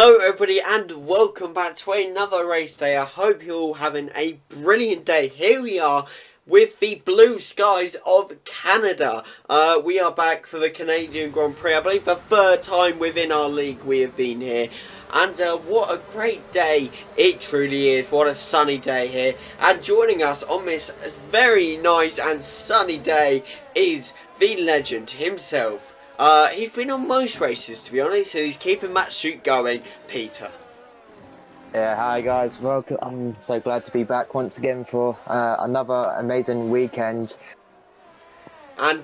Hello everybody and welcome back to another race day. I hope you're all having a brilliant day. Here we are with the blue skies of Canada. We are back for the Canadian Grand Prix. I believe the third time within our league we have been here. And what a great day it truly is. What a sunny day here. And joining us on this very nice and sunny day is the legend himself. He's been on most races, to be honest, and he's keeping that shoot going. Peter. Yeah, hi guys, welcome. I'm so glad to be back once again for another amazing weekend. And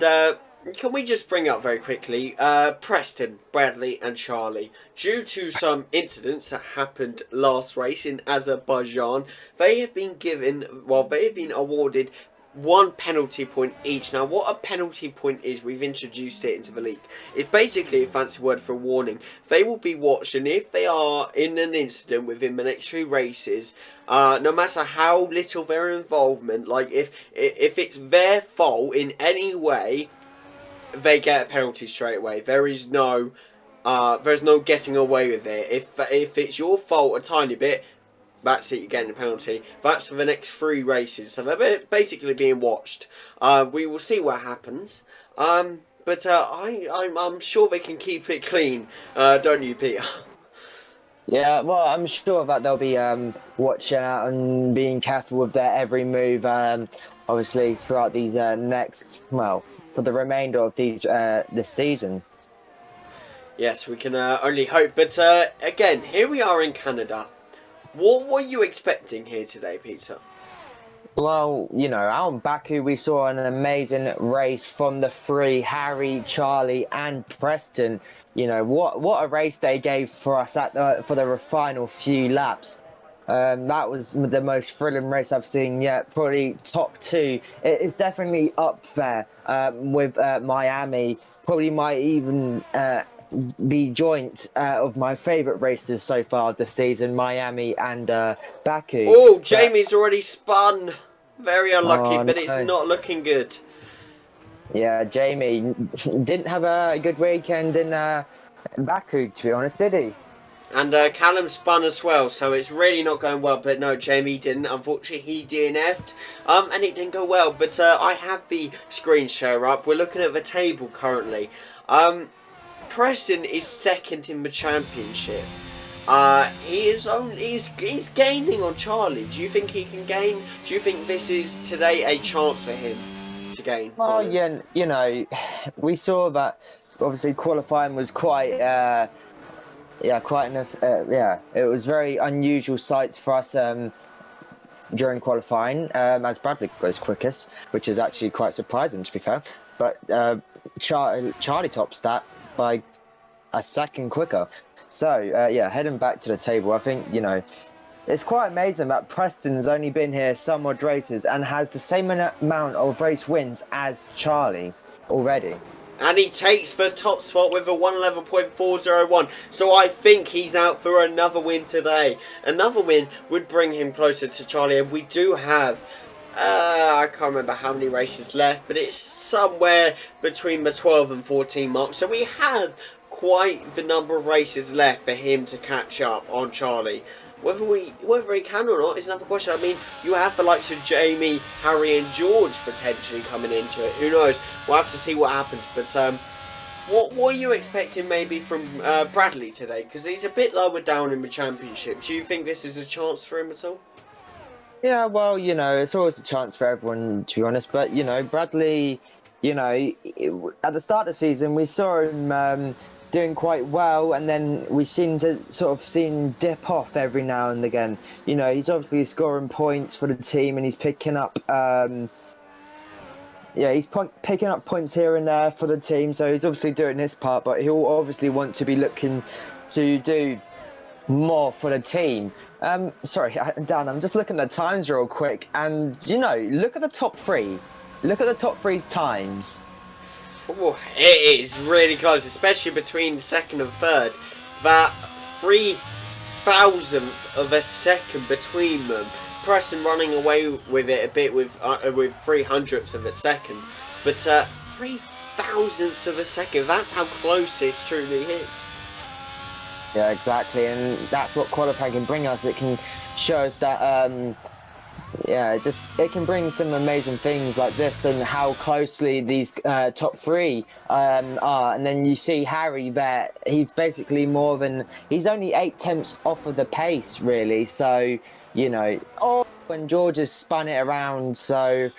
can we just bring up very quickly, Preston, Bradley and Charlie, due to some incidents that happened last race in Azerbaijan, they have been awarded one penalty point each. Now, what a penalty point is, we've introduced it into the league. It's basically a fancy word for a warning. They will be watched, and if they are in an incident within the next 3 races, no matter how little their involvement, like if it's their fault in any way, they get a penalty straight away. There's no getting away with it. If it's your fault a tiny bit, that's it, you're getting a penalty. That's for the next 3 races, so they're basically being watched. We will see what happens. But I'm sure they can keep it clean, don't you, Peter? Yeah, well, I'm sure that they'll be watching out and being careful with their every move, obviously, throughout these for the remainder of this season. Yes, we can only hope. But again, here we are in Canada. What were you expecting here today, Peter? Well, you know, out in Baku, we saw an amazing race from the 3, Harry, Charlie, and Preston. You know, what a race they gave for us for the final few laps. That was the most thrilling race I've seen yet. Probably top 2. It's definitely up there with Miami. Probably might even be joint of my favourite races so far this season, Miami and Baku. Oh, Jamie's already spun. Very unlucky, but no. it's not looking good. Yeah, Jamie didn't have a good weekend in Baku, to be honest, did he? And Callum spun as well, so it's really not going well. But no, Jamie didn't. Unfortunately, he DNF'd, and it didn't go well. But I have the screen share up. We're looking at the table currently. Preston is second in the championship. He's gaining on Charlie. Do you think he can gain? Do you think this is today a chance for him to gain? Well, yeah, you know, we saw that obviously qualifying was quite it was very unusual sights for us during qualifying, as Bradley goes quickest, which is actually quite surprising, to be fair. But Charlie tops that by a second quicker. So, heading back to the table, I think, you know, it's quite amazing that Preston's only been here some odd races and has the same amount of race wins as Charlie already. And he takes the top spot with a 111.401. So I think he's out for another win today. Another win would bring him closer to Charlie. And we do have, I can't remember how many races left, but it's somewhere between the 12 and 14 mark. So we have quite the number of races left for him to catch up on Charlie. Whether he can or not is another question. I mean, you have the likes of Jamie, Harry and George potentially coming into it. Who knows? We'll have to see what happens. But what are you expecting maybe from Bradley today? Because he's a bit lower down in the championship. Do you think this is a chance for him at all? Yeah, well, you know, it's always a chance for everyone, to be honest. But, you know, Bradley, you know, at the start of the season, we saw him doing quite well, and then we seem to see him dip off every now and again. You know, he's obviously scoring points for the team, and he's picking up picking up points here and there for the team, so he's obviously doing his part, but he'll obviously want to be looking to do more for the team. Sorry, Dan, I'm just looking at the times real quick, and, you know, look at the top 3. Look at the top 3's times. Oh, it is really close, especially between second and third. That 3,000th of a second between them. Preston running away with it a bit with 300ths of a second, but 3,000ths of a second. That's how close this truly is. Yeah, exactly, and that's what qualifying can bring us. It can show us that, yeah, it can bring some amazing things like this and how closely these top three are. And then you see Harry there; he's basically he's only 8 tenths off of the pace, really. So and George has spun it around, so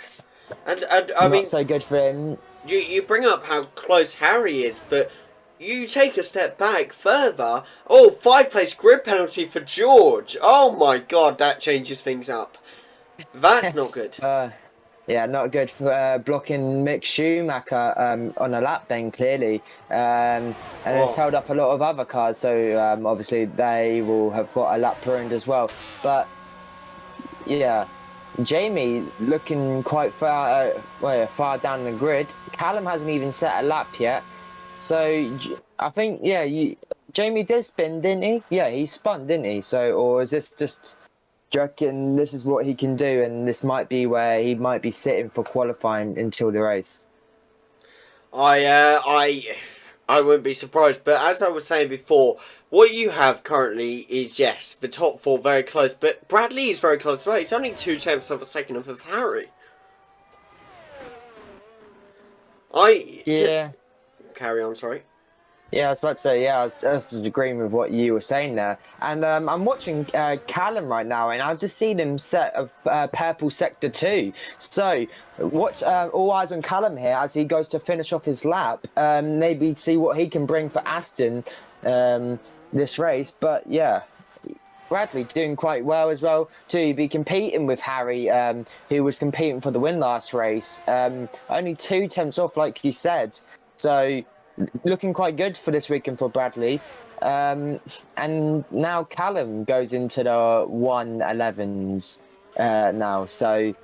And I not mean, so good for him. you bring up how close Harry is, but you take a step back further. Oh, 5 place grid penalty for George. Oh my god, that changes things up. That's not good. Yeah, not good for blocking Mick Schumacher on a lap then, clearly. And it's Oh, held up a lot of other cars, so obviously they will have got a lap ruined as well. But yeah, Jamie looking quite far down the grid. Callum hasn't even set a lap yet. So I think, yeah, Jamie did spin, didn't he? Yeah, he spun, didn't he? So, or is this just... Do you reckon this is what he can do, and this might be where he might be sitting for qualifying until the race? I wouldn't be surprised. But as I was saying before, what you have currently is, yes, the top 4 very close, but Bradley is very close as well. It's only 2 tenths of a second off of Harry. Yeah. Carry on, sorry. Yeah, I was about to say, yeah, I was agreeing with what you were saying there. And I'm watching Callum right now, and I've just seen him set of purple sector 2. So, watch all eyes on Callum here as he goes to finish off his lap. Maybe see what he can bring for Aston this race. But yeah, Bradley doing quite well as well to be competing with Harry, who was competing for the win last race. Only 2 tenths off, like you said. So looking quite good for this weekend for Bradley. And now Callum goes into the 111s now. So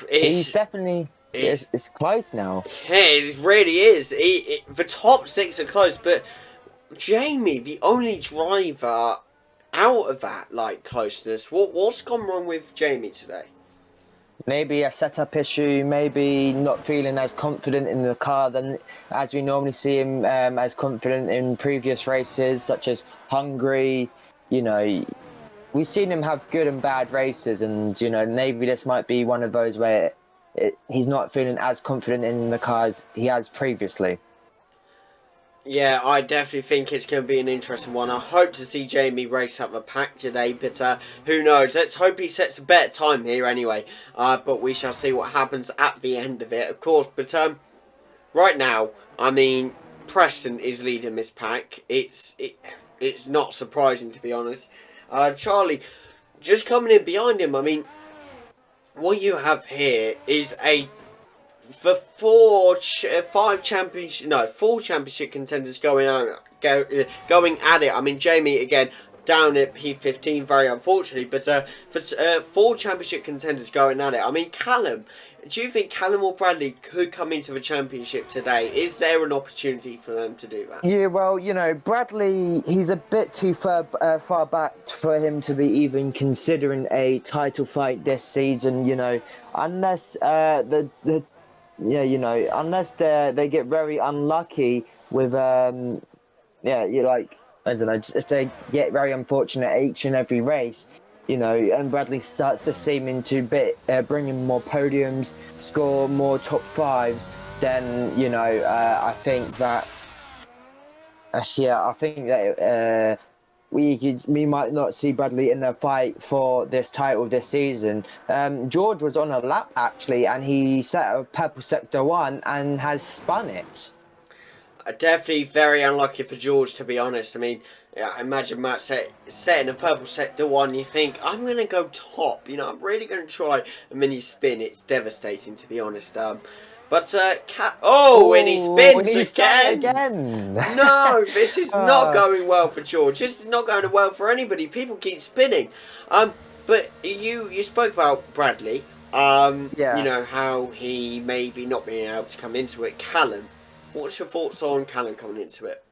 he's definitely... It's close now. Yeah, it really is. The top 6 are close, but Jamie, the only driver out of that closeness. What's gone wrong with Jamie today? Maybe a setup issue, maybe not feeling as confident in the car than as we normally see him as confident in previous races, such as Hungary. We've seen him have good and bad races, and, maybe this might be one of those where he's not feeling as confident in the cars he has previously. Yeah, I definitely think it's going to be an interesting one. I hope to see Jamie race up the pack today, but who knows? Let's hope he sets a better time here anyway. But we shall see what happens at the end of it, of course. But right now, I mean, Preston is leading this pack. It's not surprising, to be honest. Charlie just coming in behind him. I mean, what you have here is the 4 championship contenders going at it. I mean, Jamie again down at P15, very unfortunately, but for 4 championship contenders going at it. I mean, Callum, do you think Callum or Bradley could come into the championship today? Is there an opportunity for them to do that? Yeah, well, Bradley, he's a bit too far back for him to be even considering a title fight this season. Unless unless they get very unlucky with I don't know, just if they get very unfortunate each and every race, and Bradley starts to seem to bring in more podiums, score more top 5s, then I think that we might not see Bradley in a fight for this title this season. George was on a lap actually, and he set a purple sector 1 and has spun it. Definitely very unlucky for George, to be honest. I mean, yeah, imagine Matt setting a purple sector 1. You think, I'm going to go top. I'm really going to try a mini spin. It's devastating, to be honest. And he spins again. No, this is not going well for George. This is not going well for anybody. People keep spinning. But you spoke about Bradley. Yeah. How he maybe not being able to come into it. Callum, what's your thoughts on Callum coming into it?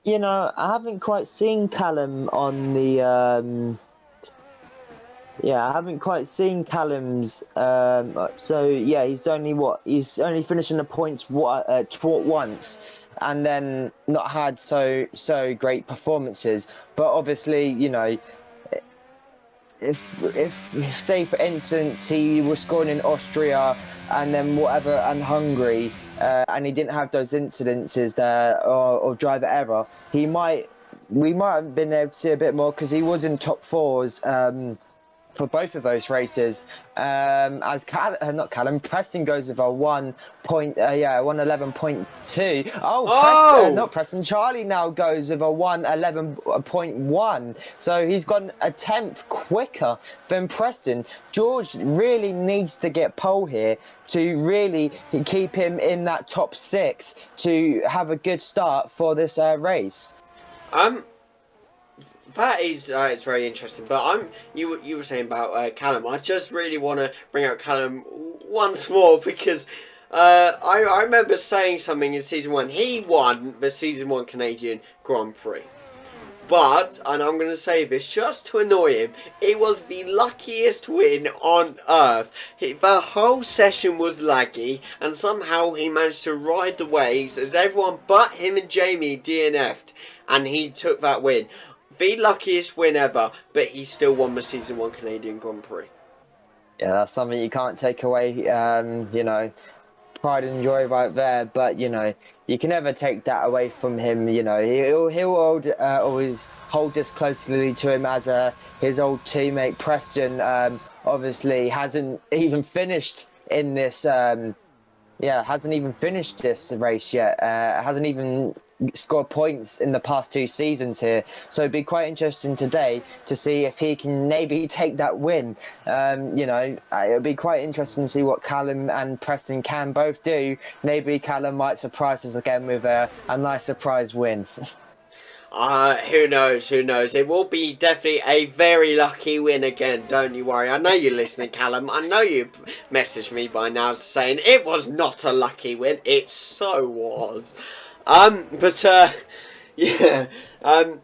I haven't quite seen Callum on the. I haven't quite seen Callum's. So yeah, he's only finishing the points once, and then not had so great performances. But obviously, you know, if say for instance he was scoring in Austria and then whatever and Hungary, and he didn't have those incidences there of driver error, we might have been able to see a bit more because he was in top fours. For both of those races, as not Callum Preston goes with a 111.2. Oh, Preston, Oh! not Preston. Charlie now goes with a 111.1. So he's gone a tenth quicker than Preston. George really needs to get pole here to really keep him in that top 6 to have a good start for this race. That is it's very interesting. But you were saying about Callum. I just really want to bring out Callum once more because I remember saying something in season 1. He won the season 1 Canadian Grand Prix. But, and I'm going to say this just to annoy him, it was the luckiest win on earth. The whole session was laggy, and somehow he managed to ride the waves as everyone but him and Jamie DNF'd, and he took that win. The luckiest win ever, but he still won the season 1 Canadian Grand Prix. Yeah, that's something you can't take away. You know, pride and joy right there. But you know, you can never take that away from him. You know, he'll always hold us closely to him as his old teammate Preston. Obviously, hasn't even finished in this. Hasn't even finished this race yet. Hasn't even scored points in the past 2 seasons here. So it'd be quite interesting today to see if he can maybe take that win. You know, it'll be quite interesting to see what Callum and Preston can both do. Maybe Callum might surprise us again with a nice surprise win. Who knows, who knows. It will be definitely a very lucky win again, don't you worry. I know you're listening, Callum. I know you messaged me by now saying it was not a lucky win. It so was. Yeah. I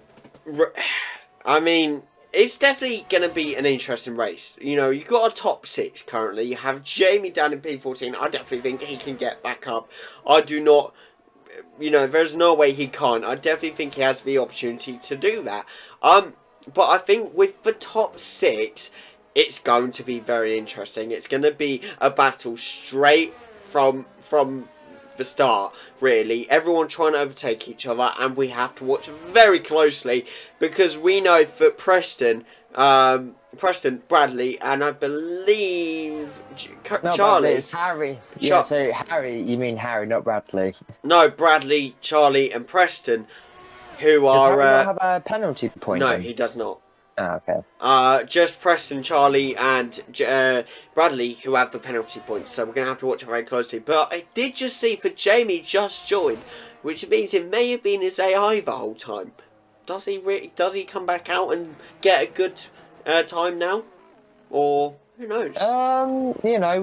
mean, it's definitely going to be an interesting race. You know, you've got a top 6 currently. You have Jamie down in P14. I definitely think he can get back up. I do not... You know, there's no way he can't. I definitely think he has the opportunity to do that. But I think with the top 6, it's going to be very interesting. It's going to be a battle straight from the start, really. Everyone trying to overtake each other, and we have to watch very closely because we know that Preston, Bradley, and I believe No, Charlie. it's Harry. Yeah, so Harry, you mean Harry, not Bradley. No, Bradley, Charlie, and Preston, who Does are. Harry not have a penalty point? No, then? he does not. Oh, okay. Just Preston, Charlie, and Bradley who have the penalty points, so we're going to have to watch it very closely. But I did just see for Jamie just joined, which means it may have been his AI the whole time. Does he come back out and get a good time now? Or who knows? You know,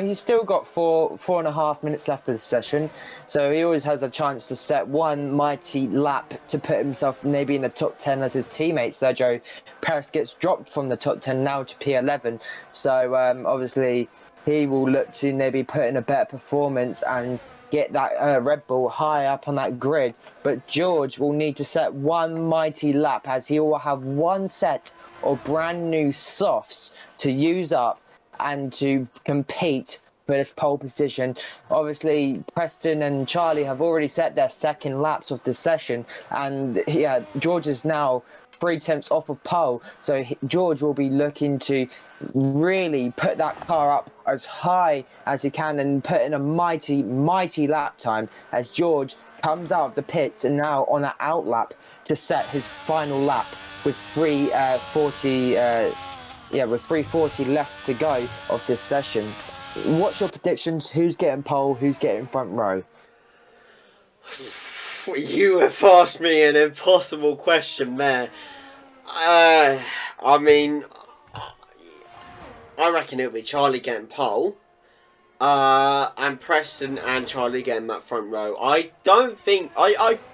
he's still got 4.5 minutes left of the session, so he always has a chance to set one mighty lap to put himself maybe in the top 10 as his teammate Sergio Perez gets dropped from the top 10 now to P11. So obviously he will look to maybe put in a better performance and get that Red Bull high up on that grid. But George will need to set one mighty lap as he will have one set of brand new softs to use up and to compete for this pole position. Obviously, Preston and Charlie have already set their second laps of the session, and yeah, George is now 3/10 off of pole. So George will be looking to really put that car up as high as he can and put in a mighty lap time as George comes out of the pits and now on an out lap to set his final lap with 3:40 left to go of this session. What's your predictions? Who's getting pole? Who's getting front row? You have asked me an impossible question there. I mean, I reckon it'll be Charlie getting pole. And Preston and Charlie getting that front row. I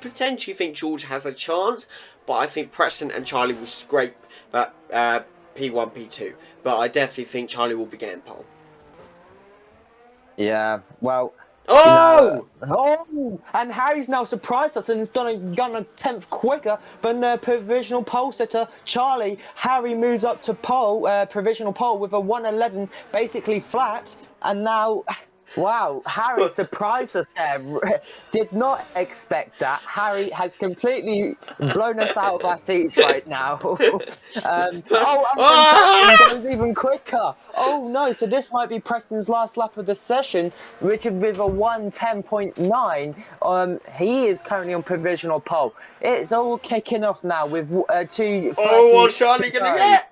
potentially think George has a chance, but I think Preston and Charlie will scrape that P1, P2. But I definitely think Charlie will be getting pole. Yeah, well, Oh! And Harry's now surprised us and has gone a tenth quicker than the provisional pole setter Charlie. Harry moves up to provisional pole with a 1:11, basically flat, and now. Wow, Harry surprised us there. Did not expect that. Harry has completely blown us out of our seats right now. And Preston goes even quicker. Oh no, so this might be Preston's last lap of the session, which with a 1:10.9. He is currently on provisional pole. It's all kicking off now with 2:30. Oh, what's Charlie going to get?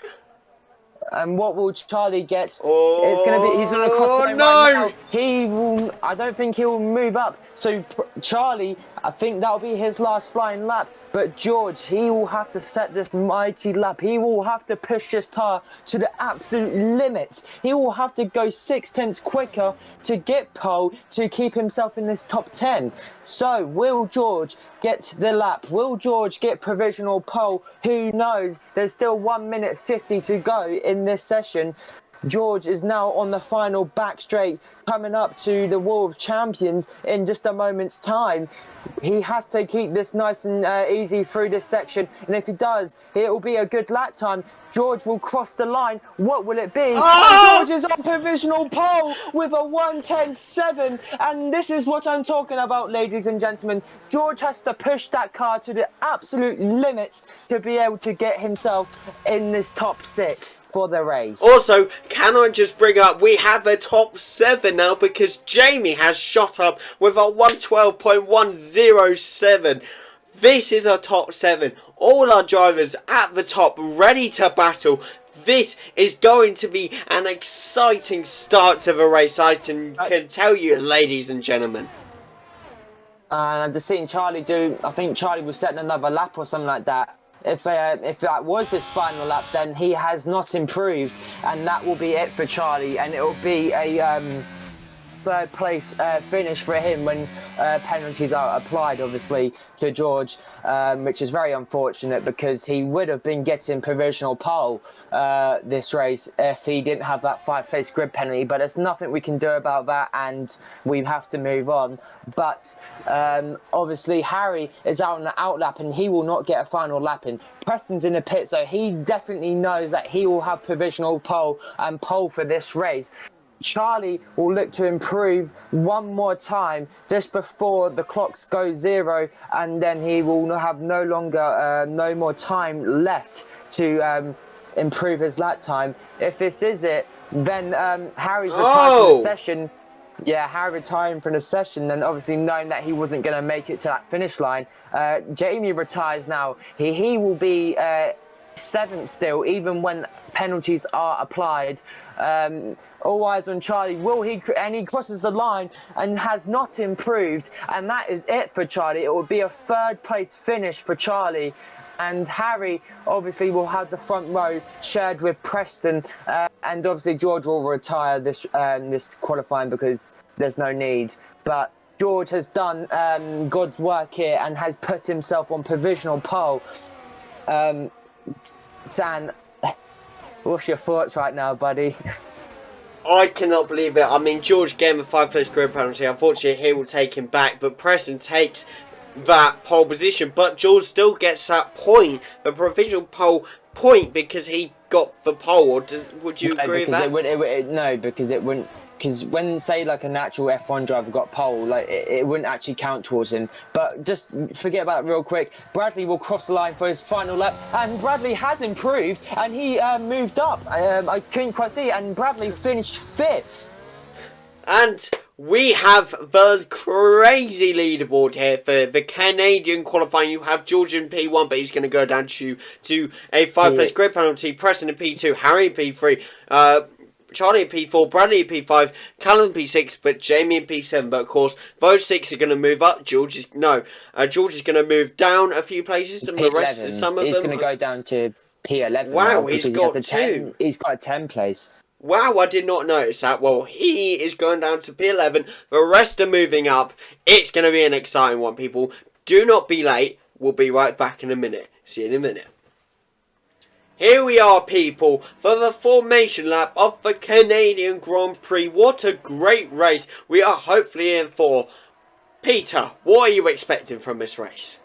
And what will Charlie get? Oh, It's going to be. He's going to cross the line no. right now. He will. I don't think he'll move up. So Charlie, I think that'll be his last flying lap. But George, he will have to set this mighty lap. He will have to push this car to the absolute limit. He will have to go 6/10 quicker to get pole to keep himself in this top 10. So will George get the lap? Will George get provisional pole? Who knows? There's still 1 minute 50 to go in this session. George is now on the final back straight, coming up to the Wall of Champions in just a moment's time. He has to keep this nice and easy through this section, and if he does, it will be a good lap time. George will cross the line. What will it be? Oh! And George is on provisional pole with a 1:10.7, and this is what I'm talking about, ladies and gentlemen. George has to push that car to the absolute limit to be able to get himself in this top 6 for the race. Also, can I just bring up, we have the top 7 now because Jamie has shot up with a 1:12.107. This is a top 7. All our drivers at the top, ready to battle. This is going to be an exciting start to the race, I can tell you, ladies and gentlemen. And I've just seen Charlie do, I think Charlie was setting another lap or something like that. If that was his final lap, then he has not improved, and that will be it for Charlie, and it will be a third place finish for him when penalties are applied, obviously, to George, which is very unfortunate because he would have been getting provisional pole this race if he didn't have that 5-place grid penalty, but there's nothing we can do about that, and we have to move on. But obviously Harry is out on the outlap and he will not get a final lap in. Preston's in the pit, so he definitely knows that he will have provisional pole and pole for this race. Charlie will look to improve one more time just before the clocks go 0, and then he will have no more time left to improve his lap time. If this is it, then Harry's retired from the session. Yeah, Harry retiring from the session, then obviously knowing that he wasn't going to make it to that finish line. Jamie retires now. He will be 7th still, even when penalties are applied. All eyes on Charlie. Will he? And he crosses the line and has not improved. And that is it for Charlie. It will be a 3rd place finish for Charlie. And Harry obviously will have the front row shared with Preston, and obviously George will retire this qualifying because there's no need. But George has done God's work here and has put himself on provisional pole. Dan, what's your thoughts right now, buddy? I cannot believe it. I mean, George gave him a 5-place grid penalty. Unfortunately, he will take him back, but Preston takes that pole position, but George still gets that point, the provisional pole point, because he got the pole. Or would you agree with that? No, because it wouldn't. Because when, say, like a natural F1 driver got pole, like it wouldn't actually count towards him. But just forget about it real quick. Bradley will cross the line for his final lap, and Bradley has improved, and he moved up. I couldn't quite see, and Bradley finished 5th. And we have the crazy leaderboard here for the Canadian qualifying. You have George in P1, but he's going to go down to a 5-place grid penalty. Preston in P2, Harry in P3, Charlie in P4, Bradley in P5, Callum in P6, but Jamie in P7. But of course, those 6 are going to move up. George is going to move down a few places, and the rest, some of them, he's going to go down to P11. Wow, he's got 2. He's got a 10 place. Wow, I did not notice that. Well, he is going down to P11. The rest are moving up. It's going to be an exciting one, people. Do not be late. We'll be right back in a minute. See you in a minute. Here we are, people, for the formation lap of the Canadian Grand Prix. What a great race we are hopefully in for. Peter, what are you expecting from this race?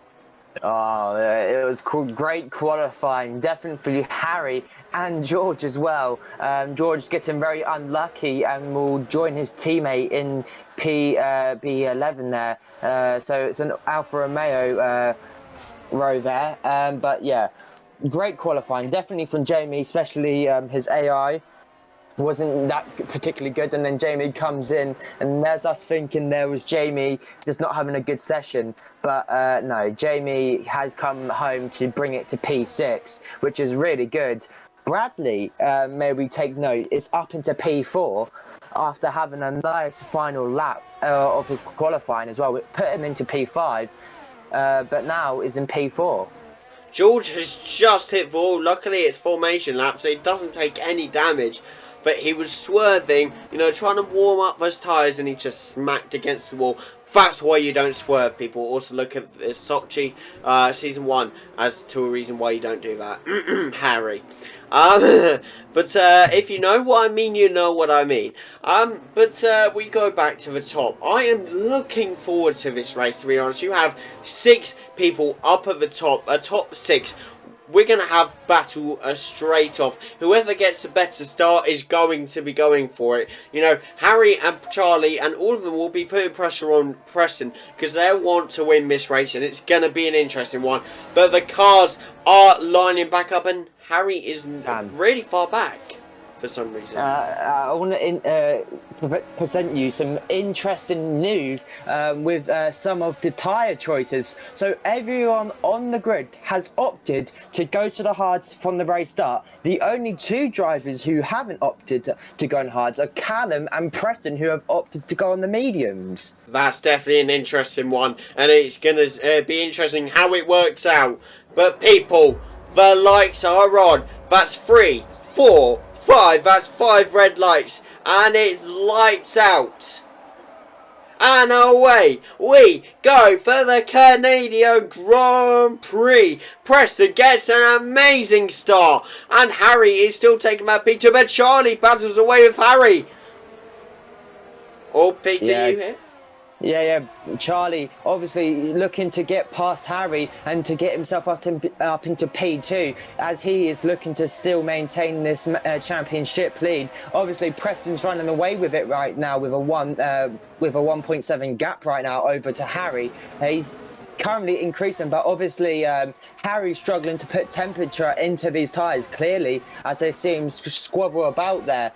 Oh, it was great qualifying, definitely for Harry and George as well. George getting very unlucky and will join his teammate in B11 there. So it's an Alfa Romeo row there. But yeah, great qualifying, definitely from Jamie, especially his AI wasn't that particularly good, and then Jamie comes in and there's us thinking there was Jamie just not having a good session, but no, Jamie has come home to bring it to P6, which is really good. Bradley, may we take note, is up into P4 after having a nice final lap of his qualifying as well. It put him into P5, but now is in P4. George has just hit the wall. Luckily it's formation lap, so it doesn't take any damage. But he was swerving, trying to warm up those tyres, and he just smacked against the wall. That's why you don't swerve, people. Also look at this Sochi Season 1 as to a reason why you don't do that. Harry. But if you know what I mean, you know what I mean. But we go back to the top. I am looking forward to this race, to be honest. You have 6 people up at the top, a top 6. We're going to have battle straight off. Whoever gets the better start is going to be going for it. Harry and Charlie and all of them will be putting pressure on Preston because they want to win this race, and it's going to be an interesting one. But the cars are lining back up, and Harry is really far back for some reason. I want to present you some interesting news with some of the tyre choices. So everyone on the grid has opted to go to the hards from the very start. The only 2 drivers who haven't opted to go on hards are Callum and Preston, who have opted to go on the mediums. That's definitely an interesting one, and it's going to be interesting how it works out. But people, the lights are on. That's 3, 4, 5, that's 5 red lights, and it's lights out. And away we go for the Canadian Grand Prix. Preston gets an amazing start, and Harry is still taking that Peter, but Charlie battles away with Harry. Oh, Peter, you here? Yeah. Charlie obviously looking to get past Harry and to get himself up into P2, as he is looking to still maintain this championship lead. Obviously, Preston's running away with it right now with a 1.7 gap right now over to Harry. He's currently increasing, but obviously Harry's struggling to put temperature into these tyres, clearly, as they seem squabble about there.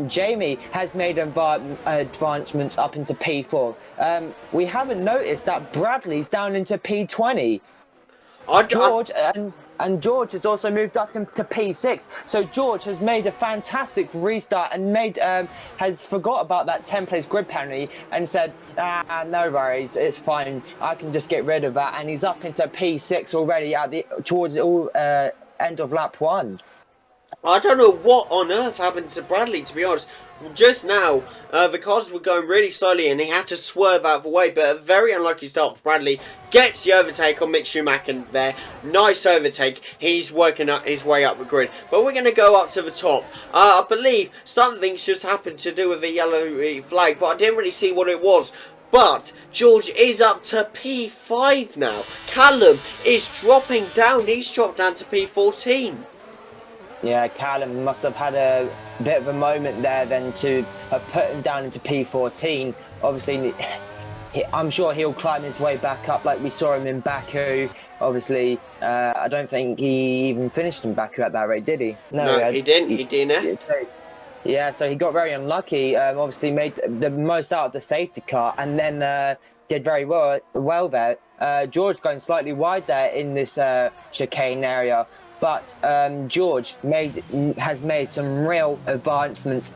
Jamie has made advancements up into P4. We haven't noticed that Bradley's down into P20. And George has also moved up to P6. So George has made a fantastic restart and has forgot about that 10 place grid penalty and said, no worries, it's fine. I can just get rid of that. And he's up into P6 already towards the end of lap 1. I don't know what on earth happened to Bradley, to be honest. Just now, the cars were going really slowly and he had to swerve out of the way, but a very unlucky start for Bradley. Gets the overtake on Mick Schumacher there. Nice overtake. He's working his way up the grid. But we're going to go up to the top. I believe something's just happened to do with the yellow flag, but I didn't really see what it was. But George is up to P5 now. Callum is dropping down. He's dropped down to P14. Yeah, Callum must have had a bit of a moment there then to have put him down into P14. Obviously, I'm sure he'll climb his way back up like we saw him in Baku. Obviously, I don't think he even finished in Baku at that rate, did he? No, he didn't. He didn't. Yeah, so he got very unlucky. Obviously, made the most out of the safety car and then did very well there. George going slightly wide there in this chicane area. But George has made some real advancements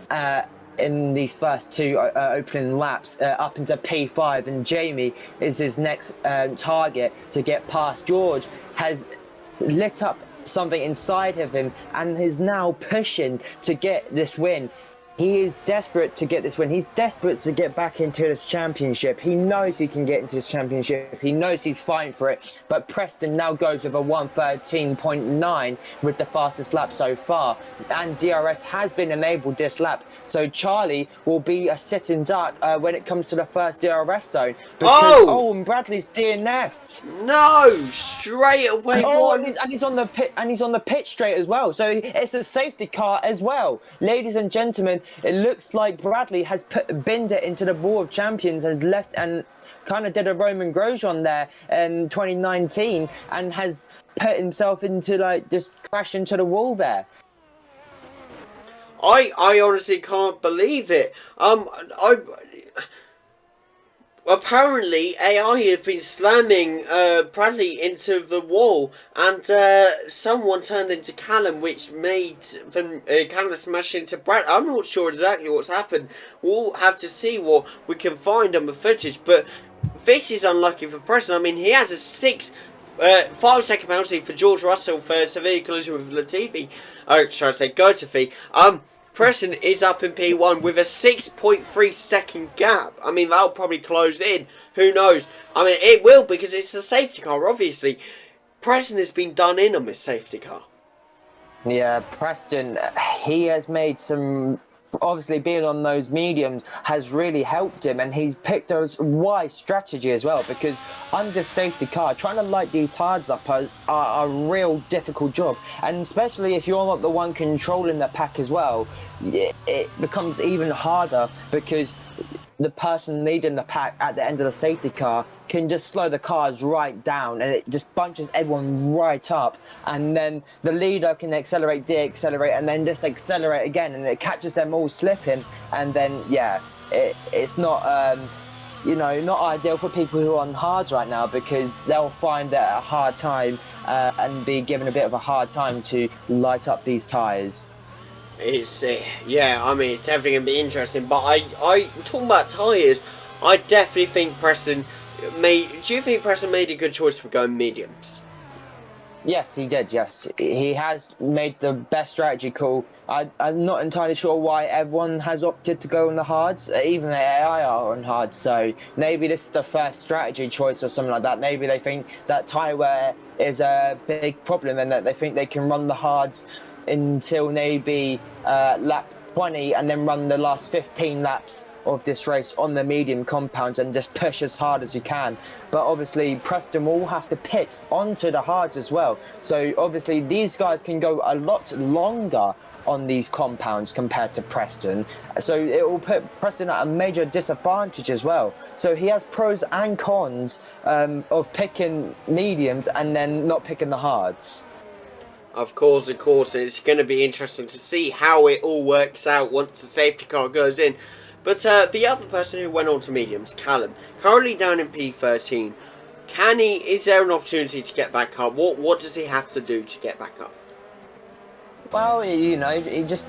in these first 2 opening laps up into P5, and Jamie is his next target to get past. George has lit up something inside of him and is now pushing to get this win. he is desperate to get this win. He's desperate to get back into this championship. He knows he can get into this championship. He knows he's fighting for it. But Preston now goes with a 1:13.9 with the fastest lap so far. And DRS has been enabled this lap. So Charlie will be a sitting duck when it comes to the first DRS zone. Because, and Bradley's DNF'd. No, straight away. And he's on the pit, and he's on the pit straight as well. So it's a safety car as well, ladies and gentlemen. It looks like Bradley has binned it into the Ball of Champions, has left and kind of did a Roman Grosjean there in 2019, and has put himself into just crash into the wall there. I honestly can't believe it. Apparently AI has been slamming Bradley into the wall, and someone turned into Callum, which made Callum smash into Brad. I'm not sure exactly what's happened. We'll have to see what we can find on the footage, but this is unlucky for Preston. I mean, he has a 5-second penalty for George Russell for severe collision with Latifi. Should I say Gertifi? Preston is up in P1 with a 6.3 second gap. I mean, that'll probably close in. Who knows? I mean, it will, because it's a safety car, obviously. Preston has been done in on this safety car. Yeah, Preston, he has made some... Obviously, being on those mediums has really helped him, and he's picked a wise strategy as well, because under safety car, trying to light these hards up are a real difficult job, and especially if you're not the one controlling the pack as well, it becomes even harder, because the person leading the pack at the end of the safety car can just slow the cars right down, and it just bunches everyone right up, and then the leader can accelerate, de-accelerate, and then just accelerate again, and it catches them all slipping, and then it's not not ideal for people who are on hards right now, because they'll find that a hard time and be given a bit of a hard time to light up these tyres. It's I mean, it's definitely gonna be interesting. But I talking about tyres, I definitely think Preston made. Do you think Preston made a good choice for going mediums? Yes, he did. Yes, he has made the best strategy call. I'm not entirely sure why everyone has opted to go on the hards. Even the AI are on hards. So maybe this is the first strategy choice or something like that. Maybe they think that tyre wear is a big problem, and that they think they can run the hards until maybe lap 20, and then run the last 15 laps of this race on the medium compounds and just push as hard as you can. But obviously Preston will have to pit onto the hards as well, so obviously these guys can go a lot longer on these compounds compared to Preston, so it will put Preston at a major disadvantage as well. So he has pros and cons of picking mediums and then not picking the hards. Of course, it's going to be interesting to see how it all works out once the safety car goes in. But the other person who went on to mediums, Callum, currently down in P13, is there an opportunity to get back up? What does he have to do to get back up? Well, he just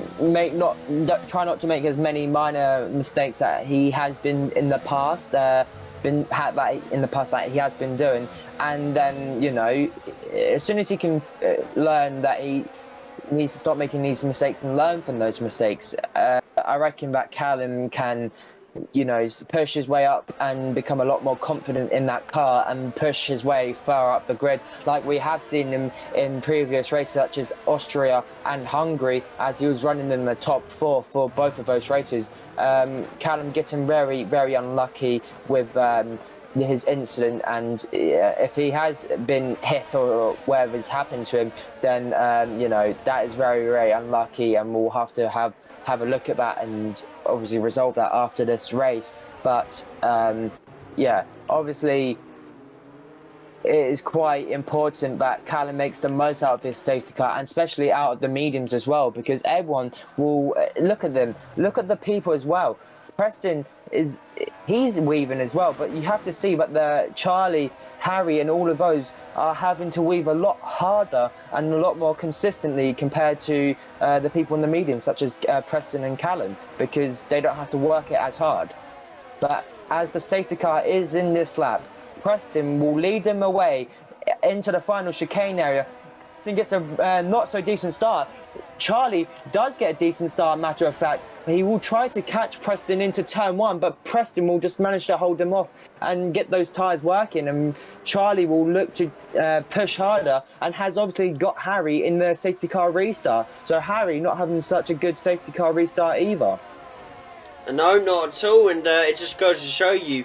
try not to make as many minor mistakes that he has been in the past. That he has been doing, and then as soon as he can learn that he needs to stop making these mistakes and learn from those mistakes, I reckon that Callum can push his way up and become a lot more confident in that car and push his way far up the grid, like we have seen him in previous races such as Austria and Hungary, as he was running in the top 4 for both of those races. Callum getting very, very unlucky with his incident, and if he has been hit or whatever's happened to him, then that is very, very unlucky, and we'll have to have a look at that and obviously resolve that after this race. But obviously it is quite important that Callum makes the most out of this safety car, and especially out of the mediums as well, because everyone will look at them, look at the people as well. Preston he's weaving as well, but you have to see that the Charlie, Harry and all of those are having to weave a lot harder and a lot more consistently compared to the people in the medium, such as Preston and Callum, because they don't have to work it as hard. But as the safety car is in this lap, Preston will lead them away into the final chicane area, Preston gets a not so decent start. Charlie does get a decent start, matter of fact. He will try to catch Preston into turn one, but Preston will just manage to hold him off and get those tyres working. And Charlie will look to push harder and has obviously got Harry in the safety car restart. So Harry not having such a good safety car restart either. No, not at all, and it just goes to show you,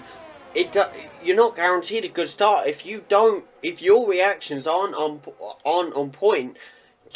you're not guaranteed a good start if your reactions aren't on point.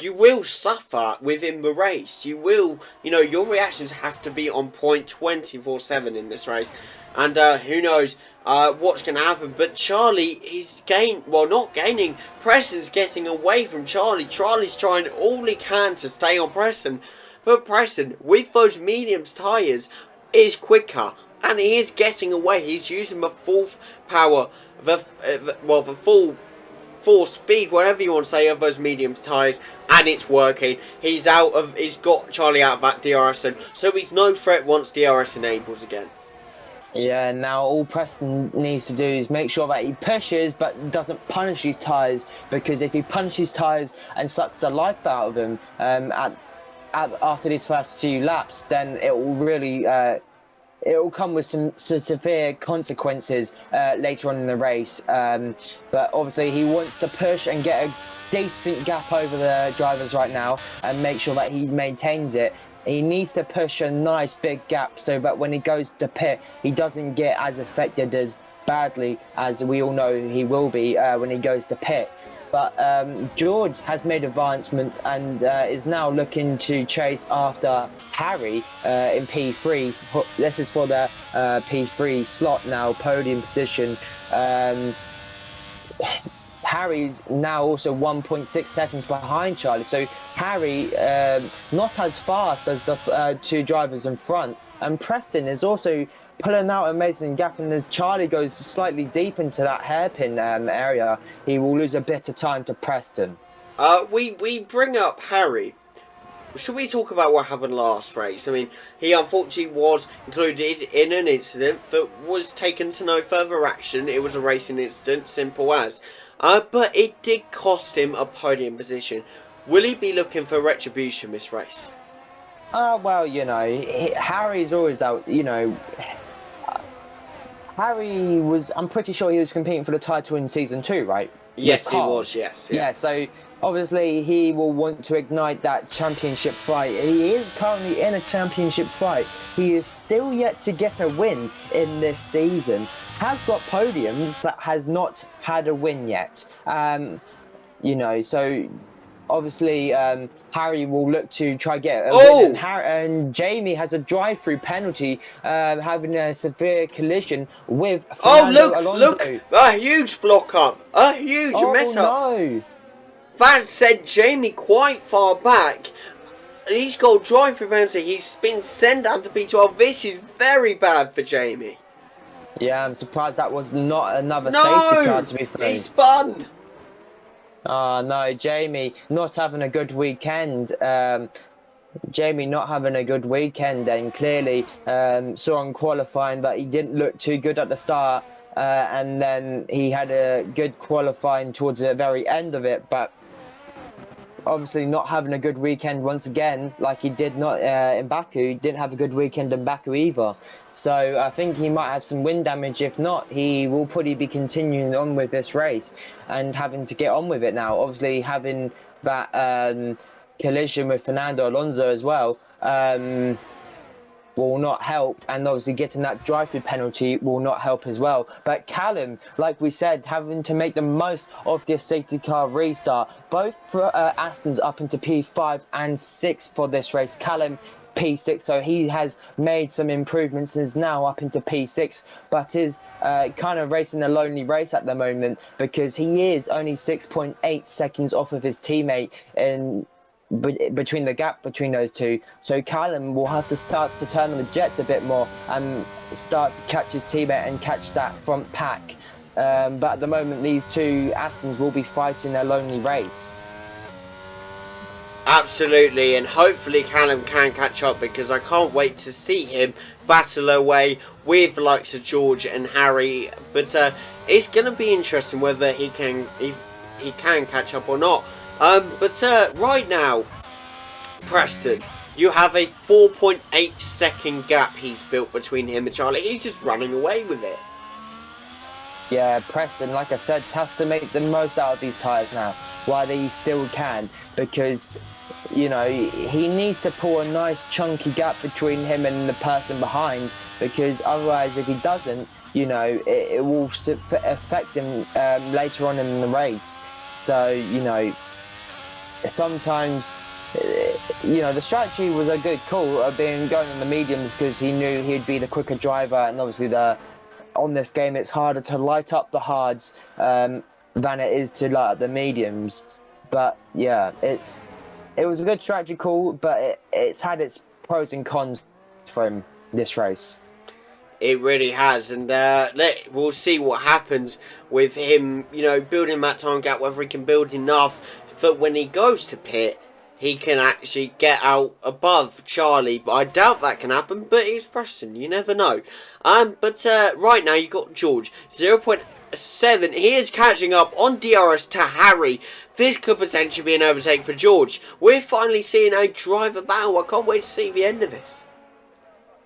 You will suffer within the race. You will, your reactions have to be on point 24/7 in this race, and who knows what's going to happen. But Charlie is not gaining. Preston's getting away from Charlie. Charlie's trying all he can to stay on Preston, but Preston, with those mediums tyres, is quicker, and he is getting away. He's using the full power, the full speed, whatever you want to say, of those mediums tyres, and it's working. He's got Charlie out of that DRS zone, so he's no threat once DRS enables again. Yeah, now all Preston needs to do is make sure that he pushes but doesn't punish his tyres, because if he punishes tyres and sucks the life out of him after these first few laps, then it will really it will come with some severe consequences later on in the race. But obviously he wants to push and get a decent gap over the drivers right now and make sure that he maintains it. He needs to push a nice big gap so that when he goes to pit, he doesn't get as affected as badly as we all know he will be when he goes to pit. But George has made advancements and is now looking to chase after Harry in P3. This is for the P3 slot now, podium position. Harry's now also 1.6 seconds behind Charlie. So Harry not as fast as the two drivers in front. And Preston is also pulling out an amazing gap, and as Charlie goes slightly deep into that hairpin area, he will lose a bit of time to Preston. We bring up Harry. Should we talk about what happened last race? I mean, he unfortunately was included in an incident that was taken to no further action. It was a racing incident, simple as. But it did cost him a podium position. Will he be looking for retribution this race? Well, Harry's always out, Harry was, I'm pretty sure he was competing for the title in season 2, right? Yes, he was, yes. Yeah, so obviously he will want to ignite that championship fight. He is currently in a championship fight. He is still yet to get a win in this season. Has got podiums, but has not had a win yet. So obviously Harry will look to try get a win, and Jamie has a drive-through penalty, having a severe collision with Fernando Alonso. Look, a huge block up, a huge mess up. No. That sent Jamie quite far back. He's got a drive-through penalty. He's been sent down to P12. This is very bad for Jamie. Yeah, I'm surprised that was not another safety car to be fair. He spun. Oh no, Jamie not having a good weekend. Jamie not having a good weekend, and clearly saw in qualifying that he didn't look too good at the start, and then he had a good qualifying towards the very end of it, but obviously not having a good weekend once again, like he did not in Baku. He didn't have a good weekend in Baku either. So I think he might have some wind damage. If not, he will probably be continuing on with this race and having to get on with it now. Obviously, having that collision with Fernando Alonso as well will not help, and obviously getting that drive-through penalty will not help as well. But Callum, like we said, having to make the most of this safety car restart, both for Aston's up into P5 and 6 for this race. Callum P6, so he has made some improvements and is now up into P6, but is kind of racing a lonely race at the moment because he is only 6.8 seconds off of his teammate in between the gap between those two. So Callum will have to start to turn on the jets a bit more and start to catch his teammate and catch that front pack. But at the moment, these two Astons will be fighting a lonely race. Absolutely, and hopefully Callum can catch up, because I can't wait to see him battle away with the likes of George and Harry. But it's going to be interesting whether he can catch up or not. But right now, Preston, you have a 4.8 second gap he's built between him and Charlie. He's just running away with it. Yeah, Preston, like I said, has to make the most out of these tyres now while he still can, because, you know, he needs to pull a nice chunky gap between him and the person behind, because otherwise, if he doesn't, you know, it will affect him later on in the race. So, you know, sometimes, you know, the strategy was a good call of going on the mediums, because he knew he'd be the quicker driver, and obviously on this game it's harder to light up the hards than it is to light up the mediums. But yeah, it was a good strategy call, but it's had its pros and cons for him this race. It really has, and we'll see what happens with him, you know, building that time gap, whether he can build enough for when he goes to pit, he can actually get out above Charlie. But I doubt that can happen, but it's Preston, you never know. But right now you've got George, 0.7. He is catching up on DRS to Harry. This could potentially be an overtake for George. We're finally seeing a driver battle. I can't wait to see the end of this.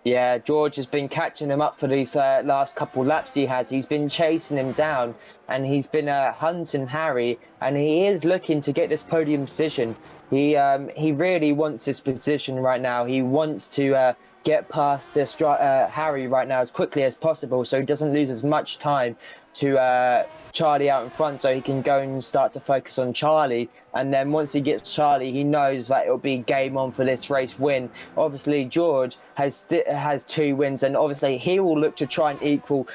Yeah, George has been catching him up for these last couple laps He's been chasing him down, and he's been hunting Harry, and he is looking to get this podium position. He really wants this position right now. He wants to get past this Harry right now as quickly as possible, so he doesn't lose as much time to Charlie out in front, so he can go and start to focus on Charlie. And then once he gets Charlie, he knows that it'll be game on for this race win. Obviously, George has 2 wins, and obviously he will look to try and equal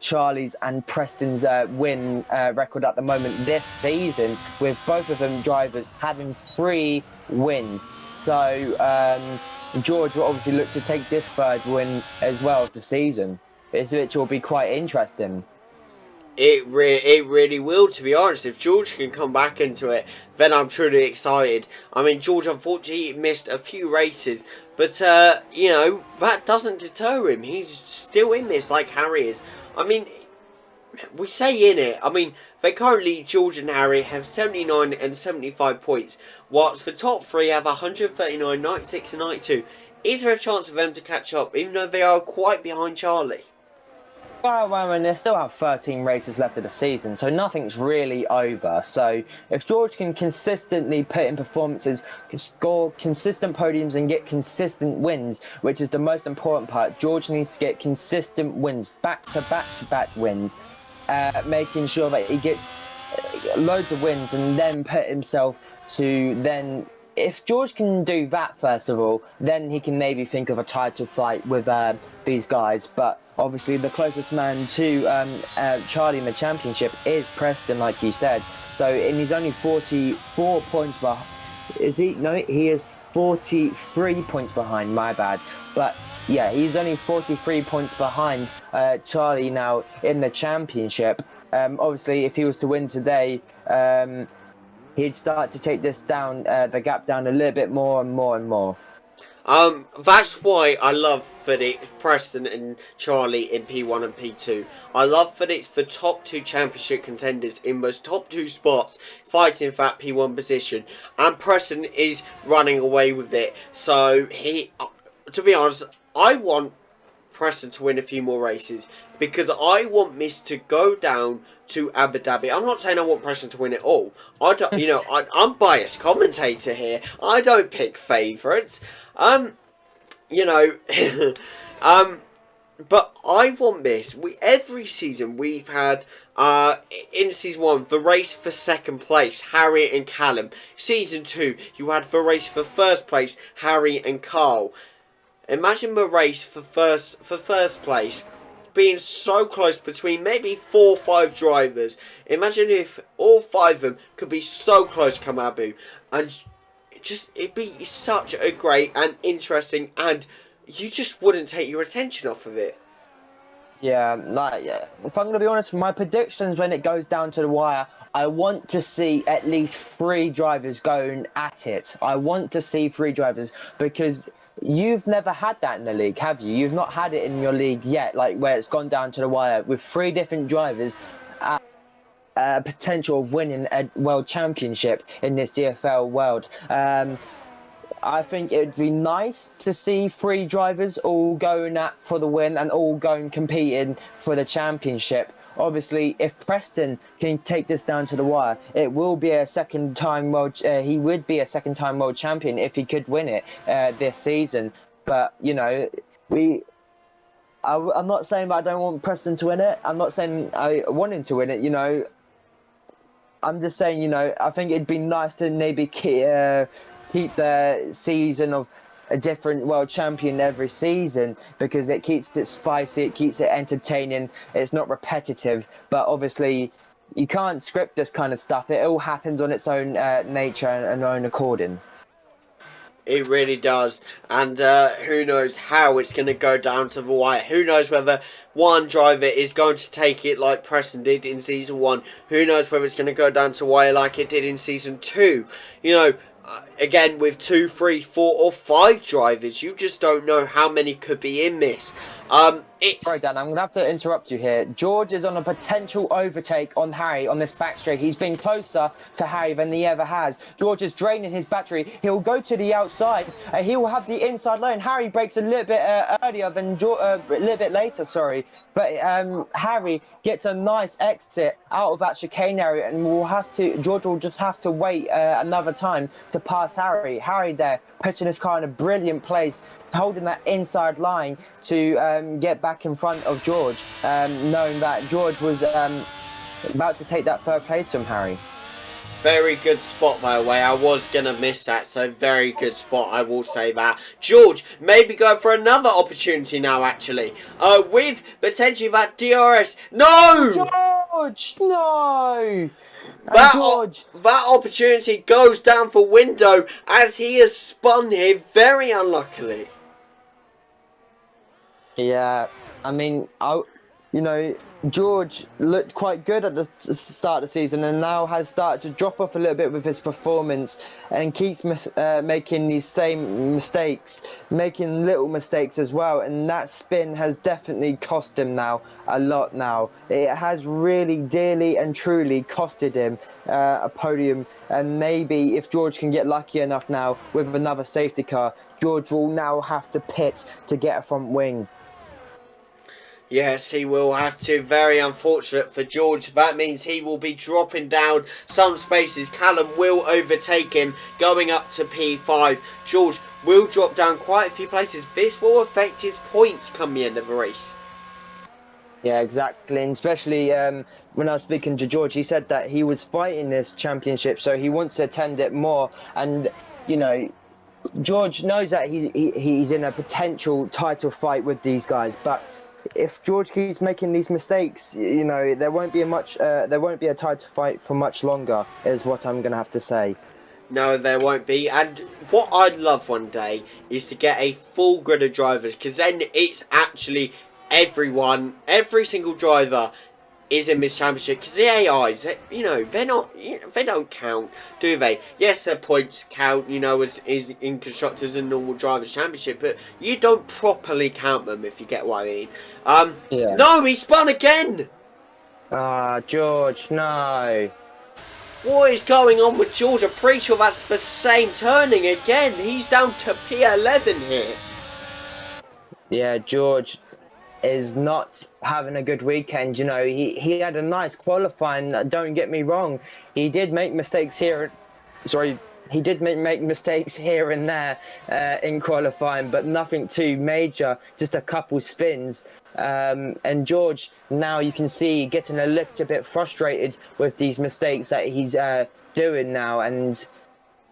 Charlie's and Preston's win record at the moment this season, with both of them drivers having 3 wins. So George will obviously look to take this 3rd win as well of the season, which will be quite interesting. It really will, to be honest. If George can come back into it, then I'm truly excited. I mean, George unfortunately missed a few races, but, you know, that doesn't deter him. He's still in this like Harry is. I mean, we say in it. I mean, they currently, George and Harry, have 79 and 75 points, whilst the top 3 have 139, 96 and 92. Is there a chance for them to catch up, even though they are quite behind Charlie? Well, I mean, they still have 13 races left of the season, so nothing's really over. So if George can consistently put in performances, score consistent podiums and get consistent wins, which is the most important part, George needs to get consistent wins, back-to-back-to-back wins, making sure that he gets loads of wins and then put himself to then... If George can do that, first of all, then he can maybe think of a title fight with these guys. But obviously the closest man to Charlie in the championship is Preston, like you said. So, and he's only 44 points behind. Is he? No, he is 43 points behind, my bad. But yeah, he's only 43 points behind Charlie now in the championship. Obviously, if he was to win today... he'd start to take this down, the gap down a little bit more and more and more. That's why I love that it's Preston and Charlie in P1 and P2. I love that it's the top 2 championship contenders in those top 2 spots fighting for that P1 position. And Preston is running away with it. So, to be honest, I want Preston to win a few more races, because I want this to go down to Abu Dhabi. I'm not saying I want Preston to win it all. I don't, you know, I'm biased commentator here. I don't pick favourites. You know, but I want this. Every season we've had, in season 1, the race for 2nd place, Harry and Callum. Season 2, you had the race for 1st place, Harry and Carl. Imagine the race for first place being so close between maybe 4 or 5 drivers. Imagine if all 5 of them could be so close, Kamabu, and it'd be such a great and interesting, and you just wouldn't take your attention off of it. Yeah, if I'm going to be honest, my predictions when it goes down to the wire, I want to see at least 3 drivers going at it. I want to see 3 drivers, because you've never had that in the league, have you? You've not had it in your league yet, like where it's gone down to the wire with 3 different drivers potential of winning a world championship in this DFL world. I think it would be nice to see three drivers all going at for the win and all going competing for the championship. Obviously, if Preston can take this down to the wire, it will be a second-time world. He would be a second-time world champion if he could win it this season. But you know, I'm not saying that I don't want Preston to win it. I'm not saying I want him to win it. You know, I'm just saying, you know, I think it'd be nice to maybe keep the season of a different world champion every season, because it keeps it spicy, it keeps it entertaining, it's not repetitive. But obviously, you can't script this kind of stuff. It all happens on its own nature and own according. It really does, and who knows how it's going to go down to the wire. Who knows whether one driver is going to take it like Preston did in Season 1. Who knows whether it's going to go down to wire like it did in Season 2. You know, again, with 2, 3, 4 or 5 drivers, you just don't know how many could be in this. Sorry, Dan, I'm going to have to interrupt you here. George is on a potential overtake on Harry on this back straight. He's been closer to Harry than he ever has. George is draining his battery. He'll go to the outside. He will have the inside lane. Harry breaks a little bit earlier than a little bit later, sorry. But Harry gets a nice exit out of that chicane area, and George will just have to wait another time to pass Harry. Harry there, putting his car in a brilliant place, holding that inside line to get back in front of George, knowing that George was about to take that third place from Harry. Very good spot, by the way. I was going to miss that, so very good spot, I will say that. George maybe going for another opportunity now, actually. With potentially that DRS. No! George, no! That opportunity goes down for window as he has spun here very unluckily. Yeah, I mean, you know, George looked quite good at the start of the season and now has started to drop off a little bit with his performance and keeps making these same mistakes, making little mistakes as well. And that spin has definitely cost him now a lot now. It has really dearly and truly costed him a podium. And maybe if George can get lucky enough now with another safety car, George will now have to pit to get a front wing. Yes, he will have to. Very unfortunate for George. That means he will be dropping down some spaces. Callum will overtake him, going up to P5. George will drop down quite a few places. This will affect his points come the end of the race. Yeah, exactly. And especially when I was speaking to George, he said that he was fighting this championship, so he wants to attend it more. And, you know, George knows that he's in a potential title fight with these guys, but if George keeps making these mistakes, you know, there won't be a title fight for much longer, is what I'm going to have to say. No, there won't be. And what I'd love one day is to get a full grid of drivers, because then it's actually everyone, every single driver is in this championship, because the AIs, you know, they don't count, do they? Yes, their points count, you know, as in constructors and normal drivers championship, but you don't properly count them, if you get what I mean. Yeah. No, he spun again. George, no. What is going on with George? I'm pretty sure that's the same turning again. He's down to P11 here. Yeah, George is not having a good weekend. You know, he had a nice qualifying, don't get me wrong. He did make mistakes here. He did make mistakes here and there in qualifying, but nothing too major, just a couple spins. And George, now you can see, getting a little bit frustrated with these mistakes that he's doing now. And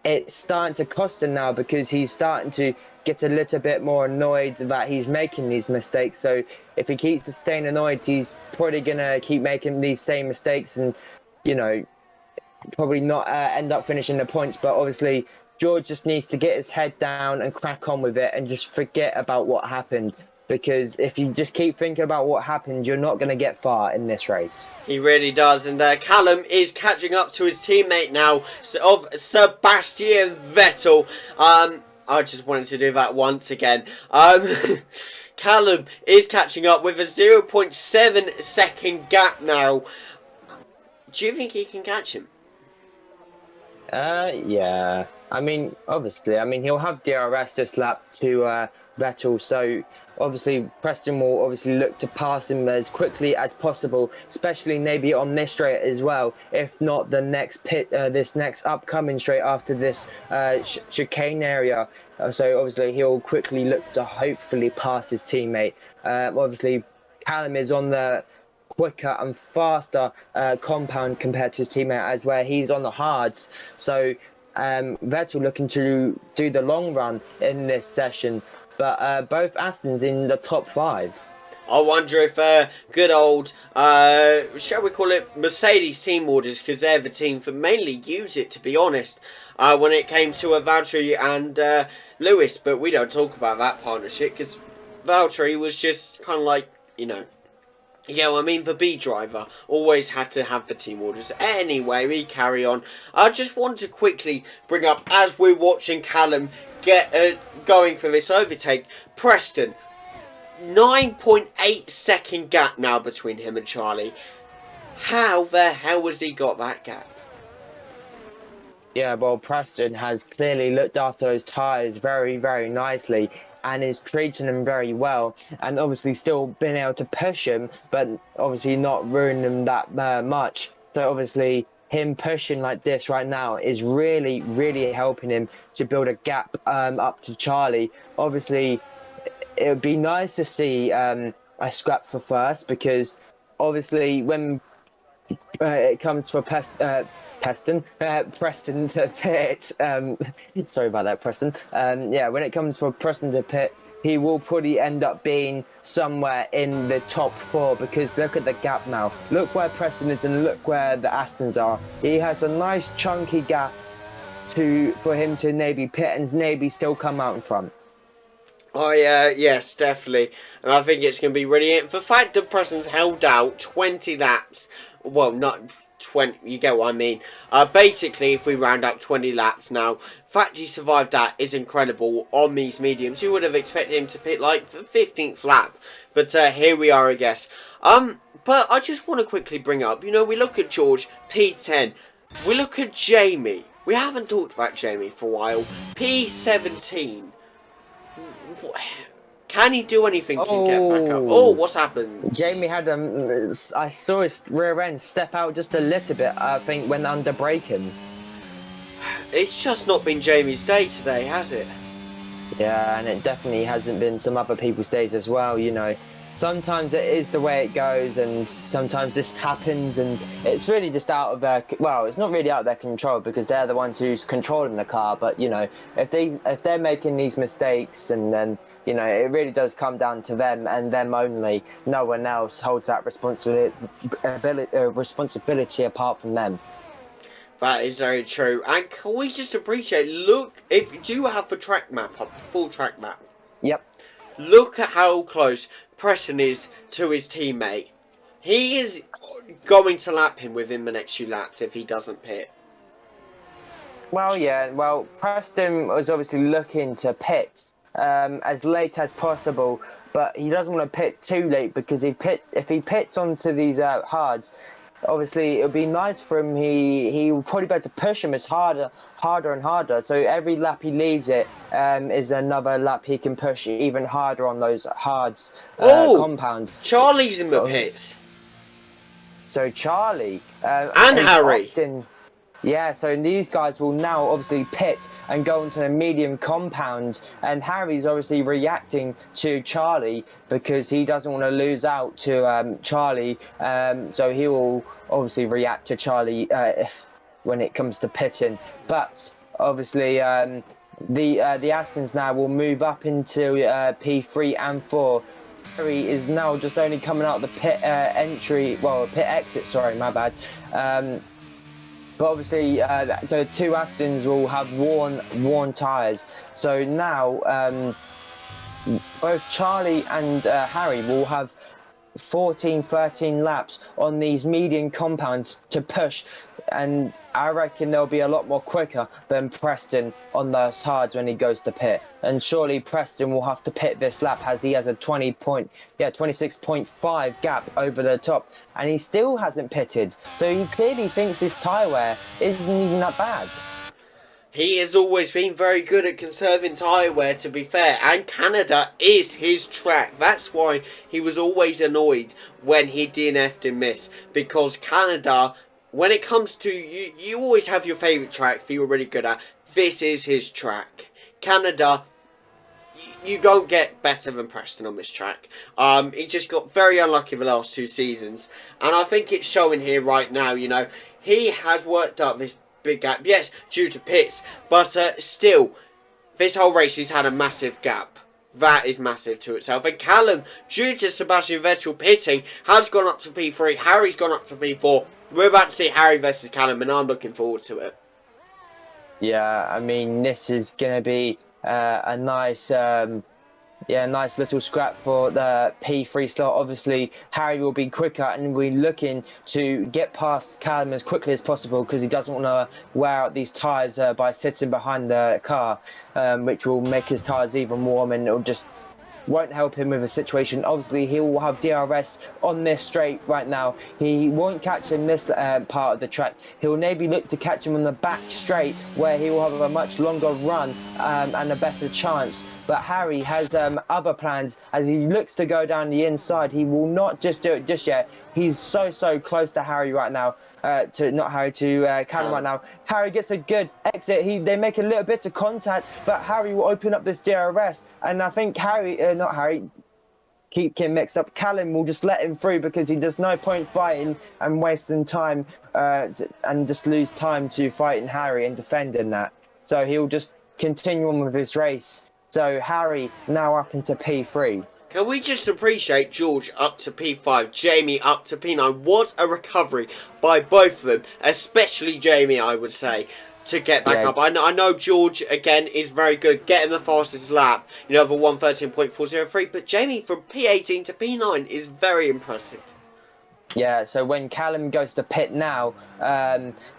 it's starting to cost him now, because he's starting to get a little bit more annoyed that he's making these mistakes. So if he keeps staying annoyed, he's probably going to keep making these same mistakes and, you know, probably not end up finishing the points. But obviously, George just needs to get his head down and crack on with it and just forget about what happened. Because if you just keep thinking about what happened, you're not going to get far in this race. He really does. And Callum is catching up to his teammate now of Sebastian Vettel. I just wanted to do that once again. Callum is catching up with a 0.7 second gap now. Do you think he can catch him? Yeah. I mean, obviously, he'll have DRS this lap to Vettel, so obviously Preston will obviously look to pass him as quickly as possible, especially maybe on this straight as well. If not the next this next upcoming straight after this chicane area. So obviously he'll quickly look to hopefully pass his teammate. Obviously, Callum is on the quicker and faster compound compared to his teammate, as where he's on the hards. So Vettel looking to do the long run in this session, but both Astons in the top 5. I wonder if good old, shall we call it Mercedes team orders, because they're the team that mainly use it, to be honest, when it came to Valtteri and Lewis. But we don't talk about that partnership, because Valtteri was just kind of like, you know, what I mean, the B driver always had to have the team orders. Anyway, we carry on. I just want to quickly bring up, as we're watching Callum get going for this overtake, Preston, 9.8 second gap now between him and Charlie. How the hell has he got that gap? Yeah, well, Preston has clearly looked after those tyres very, very nicely and is treating them very well, and obviously still been able to push him, but obviously not ruin them that much. So obviously him pushing like this right now is really, really helping him to build a gap up to Charlie. Obviously, it would be nice to see a scrap for first, because obviously when it comes for Preston to pit. Sorry about that, Preston. When it comes for Preston to pit, he will probably end up being somewhere in the top 4, because look at the gap now. Look where Preston is and look where the Astons are. He has a nice chunky gap for him to maybe pit and maybe still come out in front. Oh yeah, yes, definitely. And I think it's going to be really... The fact that Preston's held out 20 laps... Well, not 20, you get what I mean. Basically, if we round up 20 laps now, the fact he survived that is incredible on these mediums. You would have expected him to pit like the 15th lap. But here we are, I guess. But I just want to quickly bring up, you know, we look at George, P10. We look at Jamie. We haven't talked about Jamie for a while. P17. Can he do anything to get back up? Oh, what's happened? Jamie had I saw his rear end step out just a little bit, I think, when under braking. It's just not been Jamie's day today, has it? Yeah, and it definitely hasn't been some other people's days as well, you know. Sometimes it is the way it goes, and sometimes this happens, and it's really just out of their... Well, it's not really out of their control, because they're the ones who's controlling the car. But, you know, if they're making these mistakes, and then, you know, it really does come down to them and them only. No one else holds that responsibility apart from them. That is very true. And can we just appreciate... Look, do you have the track map up? The full track map? Yep. Look at how close Preston is to his teammate. He is going to lap him within the next few laps if he doesn't pit. Well, yeah. Well, Preston was obviously looking to pit as late as possible, but he doesn't want to pit too late, because if he pits onto these hards, obviously it would be nice for him. He will probably be able to push him as harder and harder. So every lap he leaves it is another lap he can push even harder on those hards compound. Charlie's in the pits. So Charlie and Harry. Yeah, so these guys will now obviously pit and go into a medium compound, and Harry's obviously reacting to Charlie because he doesn't want to lose out to Charlie. So he will obviously react to Charlie when it comes to pitting. But obviously the Astons now will move up into P3 and 4. Harry is now just only coming out the pit pit exit. Sorry, my bad. But obviously, the two Astons will have worn tyres. So now, both Charlie and Harry will have 13 laps on these medium compounds to push and I reckon they'll be a lot more quicker than Preston on those hards when he goes to pit. And surely Preston will have to pit this lap as he has a 26.5 gap over the top, and he still hasn't pitted. So he clearly thinks his tyre wear isn't even that bad. He has always been very good at conserving tyre wear, to be fair, and Canada is his track. That's why he was always annoyed when he DNF'd and missed, because Canada, when it comes to, you always have your favourite track that you're really good at. This is his track. Canada, you don't get better than Preston on this track. He just got very unlucky the last 2 seasons, and I think it's showing here right now. You know, he has worked up this big gap, yes, due to pits, but still, this whole race he's had a massive gap. That is massive to itself. And Callum, due to Sebastian Vettel pitting, has gone up to P3. Harry's gone up to P4. We're about to see Harry versus Callum, and I'm looking forward to it. Yeah, I mean, this is going to be a nice nice little scrap for the P3 slot. Obviously, Harry will be quicker, and we're looking to get past Callum as quickly as possible because he doesn't want to wear out these tyres by sitting behind the car, which will make his tyres even warm, and it'll just won't help him with the situation. Obviously, he will have DRS on this straight right now. He won't catch him this part of the track. He'll maybe look to catch him on the back straight, where he will have a much longer run and a better chance. But Harry has other plans as he looks to go down the inside. He will not just do it just yet. He's so close to Harry right now. Callum right now. Harry gets a good exit. They make a little bit of contact, but Harry will open up this DRS, and I think keep him mixed up. Callum will just let him through because there's no point fighting and wasting time and just lose time to fighting Harry and defending that. So he'll just continue on with his race. So Harry now up into P3. Can we just appreciate George up to P5, Jamie up to P9? What a recovery by both of them, especially Jamie, I would say, to get back up. I know George, again, is very good, getting the fastest lap, the 1:13.403, but Jamie from P18 to P9 is very impressive. Yeah, so when Callum goes to pit now,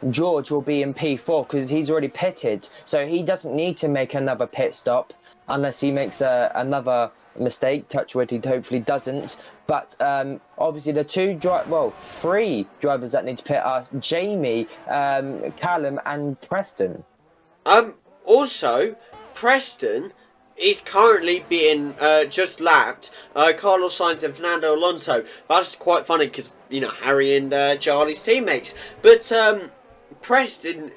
George will be in P4 because he's already pitted, so he doesn't need to make another pit stop unless he makes another mistake. Touch wood, he hopefully doesn't. But obviously the three drivers that need to pit are Jamie, Callum and Preston. Also, Preston is currently being just lapped Carlos Sainz and Fernando Alonso. That's quite funny because, Harry and Charlie's teammates. But Preston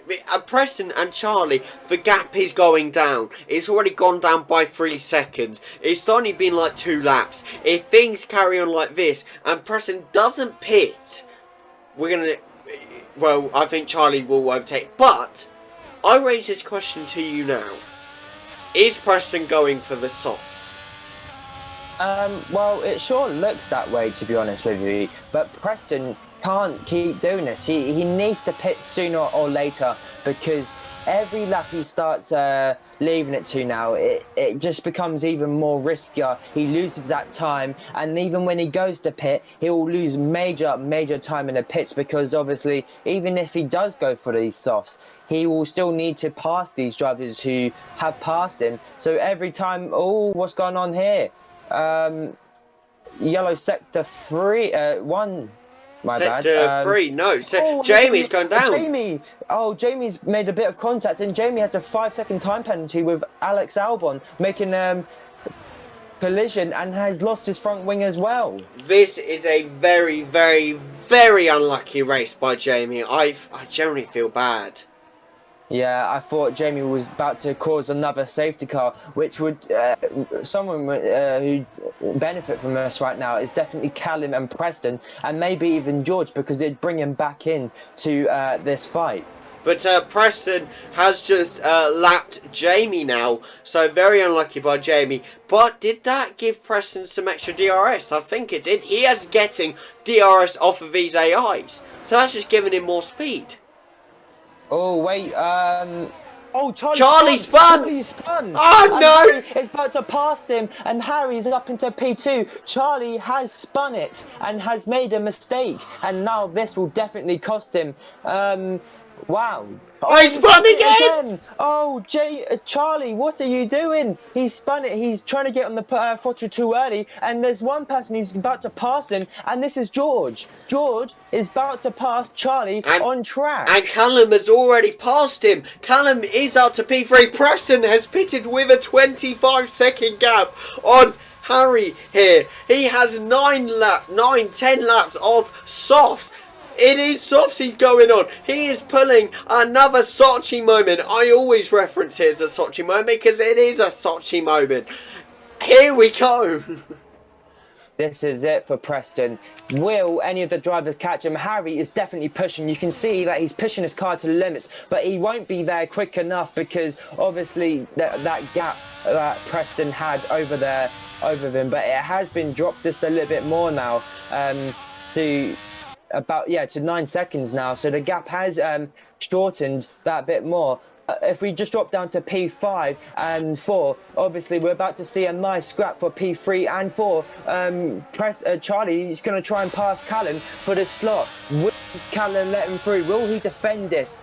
and Charlie, the gap is going down. It's already gone down by 3 seconds. It's only been like 2 laps. If things carry on like this and Preston doesn't pit, I think Charlie will overtake. But I raise this question to you now. Is Preston going for the softs? Well, it sure looks that way, to be honest with you. But Preston can't keep doing this. He needs to pit sooner or later because every lap he starts leaving it to now, it just becomes even more riskier. He loses that time, and even when he goes to pit, he will lose major time in the pits because obviously, even if he does go for these softs, he will still need to pass these drivers who have passed him. So every time, what's going on here? Yellow sector 1. My sector bad. 3, no. Jamie's gone down. Jamie's made a bit of contact, and Jamie has a 5-second time penalty with Alex Albon, making collision, and has lost his front wing as well. This is a very unlucky race by Jamie. I generally feel bad. Yeah, I thought Jamie was about to cause another safety car, which would someone who'd benefit from this right now is definitely Callum and Preston, and maybe even George, because it'd bring him back in to this fight. But Preston has just lapped Jamie now, so very unlucky by Jamie. But did that give Preston some extra DRS? I think it did. He is getting DRS off of these AIs, so that's just giving him more speed. Oh, wait, Oh, Charlie spun! Charlie spun! Oh, and no! Harry is about to pass him, and Harry's up into P2. Charlie has spun it and has made a mistake, and now this will definitely cost him. Wow. Oh, he spun again! Oh, Charlie, what are you doing? He spun it. He's trying to get on the throttle too early, and there's one person he's about to pass him, and this is George. George is about to pass Charlie on track. And Callum has already passed him. Callum is up to P3. Preston has pitted with a 25-second gap on Harry here. He has 10 laps of softs. It is softs he's going on. He is pulling another Sochi moment. I always reference it as a Sochi moment because it is a Sochi moment. Here we go. This is it for Preston. Will any of the drivers catch him? Harry is definitely pushing. You can see that he's pushing his car to the limits, but he won't be there quick enough because obviously that gap that Preston had over him, but it has been dropped just a little bit more now to 9 seconds now. So the gap has shortened that bit more. If we just drop down to P5 and 4, obviously we're about to see a nice scrap for P3 and 4. Charlie is going to try and pass Callum for this slot. Will Callum let him through? Will he defend this?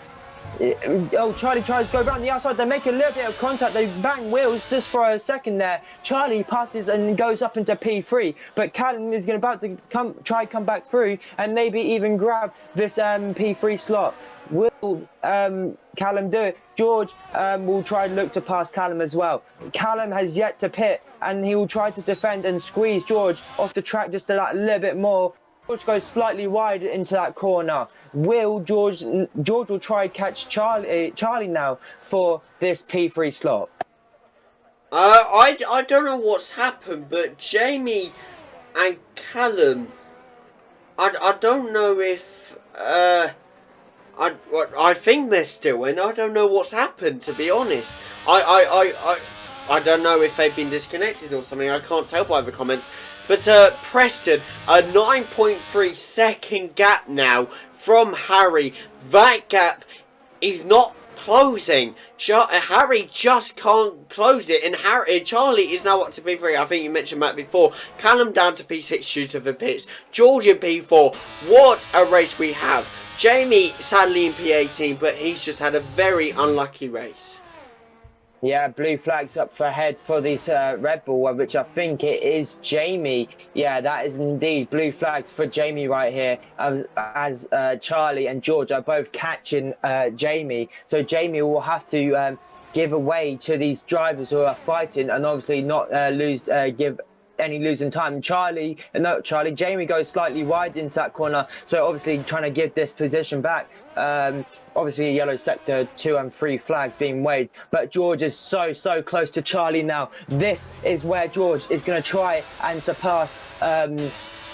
Oh, Charlie tries to go around the outside. They make a little bit of contact. They bang wheels just for a second there. Charlie passes and goes up into P3, but Callum is about to come back through and maybe even grab this P3 slot. Will Callum do it? George will try and look to pass Callum as well. Callum has yet to pit, and he will try to defend and squeeze George off the track just a little bit more. George goes slightly wide into that corner. George will try to catch Charlie now for this P3 slot? I don't know what's happened, but Jamie and Callum, I don't know if I think they're still in. I don't know what's happened, to be honest. I don't know if they've been disconnected or something. I can't tell by the comments. But Preston, a 9.3 second gap now from Harry. That gap is not closing. Harry just can't close it, and Charlie is now up to P3. I think you mentioned that before. Callum down to P6 due to the pits. George in P4. What a race we have. Jamie sadly in P18, but he's just had a very unlucky race. Yeah, blue flags up for head for this Red Bull, which I think it is Jamie. Yeah, that is indeed blue flags for Jamie right here, as Charlie and George are both catching Jamie. So Jamie will have to give away to these drivers who are fighting, and obviously not give any losing time. Jamie goes slightly wide into that corner, so obviously trying to give this position back. Obviously yellow sector 2 and 3 flags being waved, but George is so close to Charlie now. This is where George is going to try and surpass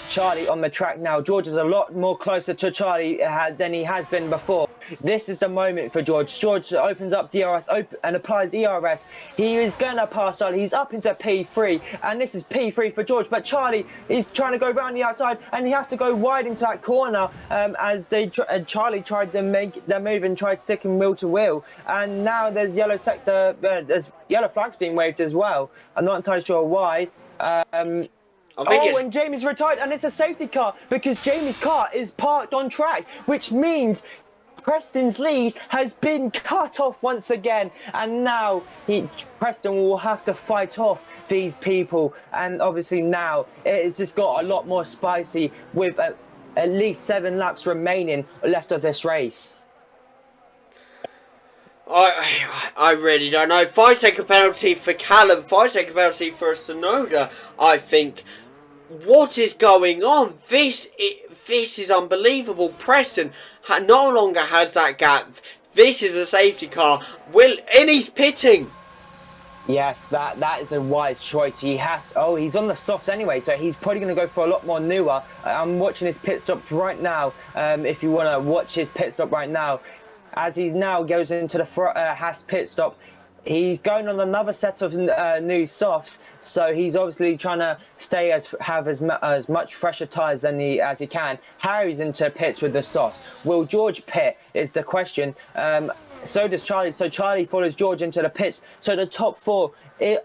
Charlie on the track now. George is a lot more closer to Charlie than he has been before. This is the moment for George. George opens up DRS and applies ERS. He is going to pass Charlie. He's up into P3, and this is P3 for George. But Charlie is trying to go around the outside, and he has to go wide into that corner as Charlie tried to make their move and tried sticking wheel to wheel. And now there's yellow sector. There's yellow flags being waved as well. I'm not entirely sure why. And Jamie's retired, and it's a safety car because Jamie's car is parked on track, which means Preston's lead has been cut off once again, and now Preston will have to fight off these people. And obviously now it's just got a lot more spicy with at least 7 laps remaining left of this race. I really don't know. 5-second penalty for Callum, 5-second penalty for Sonoda, I think. What is going on? This is unbelievable. Preston no longer has that gap. This is a safety car. And he's pitting. Yes, that is a wise choice. He's on the softs anyway, so he's probably going to go for a lot more newer. I'm watching his pit stop right now. If you want to watch his pit stop right now, as he now goes into the Haas pit stop, he's going on another set of new softs, so he's obviously trying to have as much fresher tyres as he can. Harry's into pits with the softs. Will George pit is the question. So does Charlie. So Charlie follows George into the pits. So the top four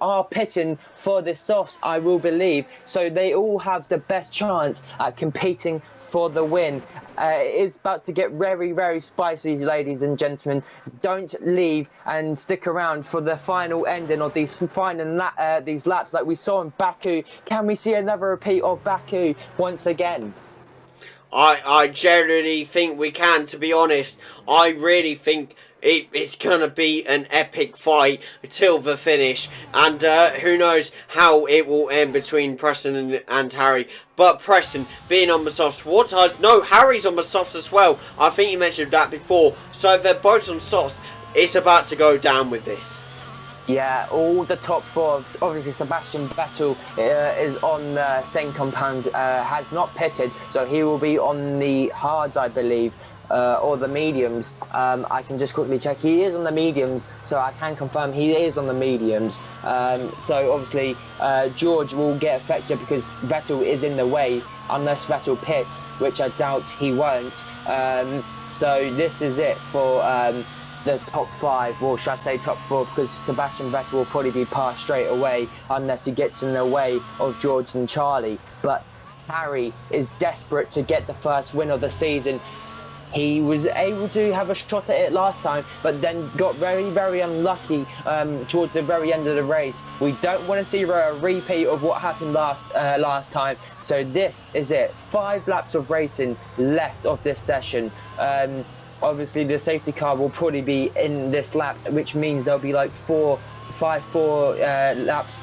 are pitting for this softs, I will believe. So they all have the best chance at competing for the win. It is about to get very, very spicy, ladies and gentlemen. Don't leave and stick around for the final ending of these these laps like we saw in Baku. Can we see another repeat of Baku once again? I generally think we can, to be honest. I really think it's going to be an epic fight till the finish. And who knows how it will end between Preston and Harry. But Preston being on the softs, what does... No, Harry's on the softs as well. I think you mentioned that before. So if they're both on softs, it's about to go down with this. Yeah, all the top four. Obviously, Sebastian Vettel is on the same compound, has not pitted, so he will be on the hards, I believe, or the mediums. I can just quickly check. He is on the mediums, so I can confirm he is on the mediums. So obviously, George will get affected because Vettel is in the way, unless Vettel pits, which I doubt he won't. So this is it for... the top five, or should I say top four, because Sebastian Vettel will probably be passed straight away unless he gets in the way of George and Charlie. But Harry is desperate to get the first win of the season. He was able to have a shot at it last time, but then got very, very unlucky towards the very end of the race. We don't want to see a repeat of what happened last time. So this is it. 5 laps of racing left of this session. Obviously, the safety car will probably be in this lap, which means there'll be like 4 laps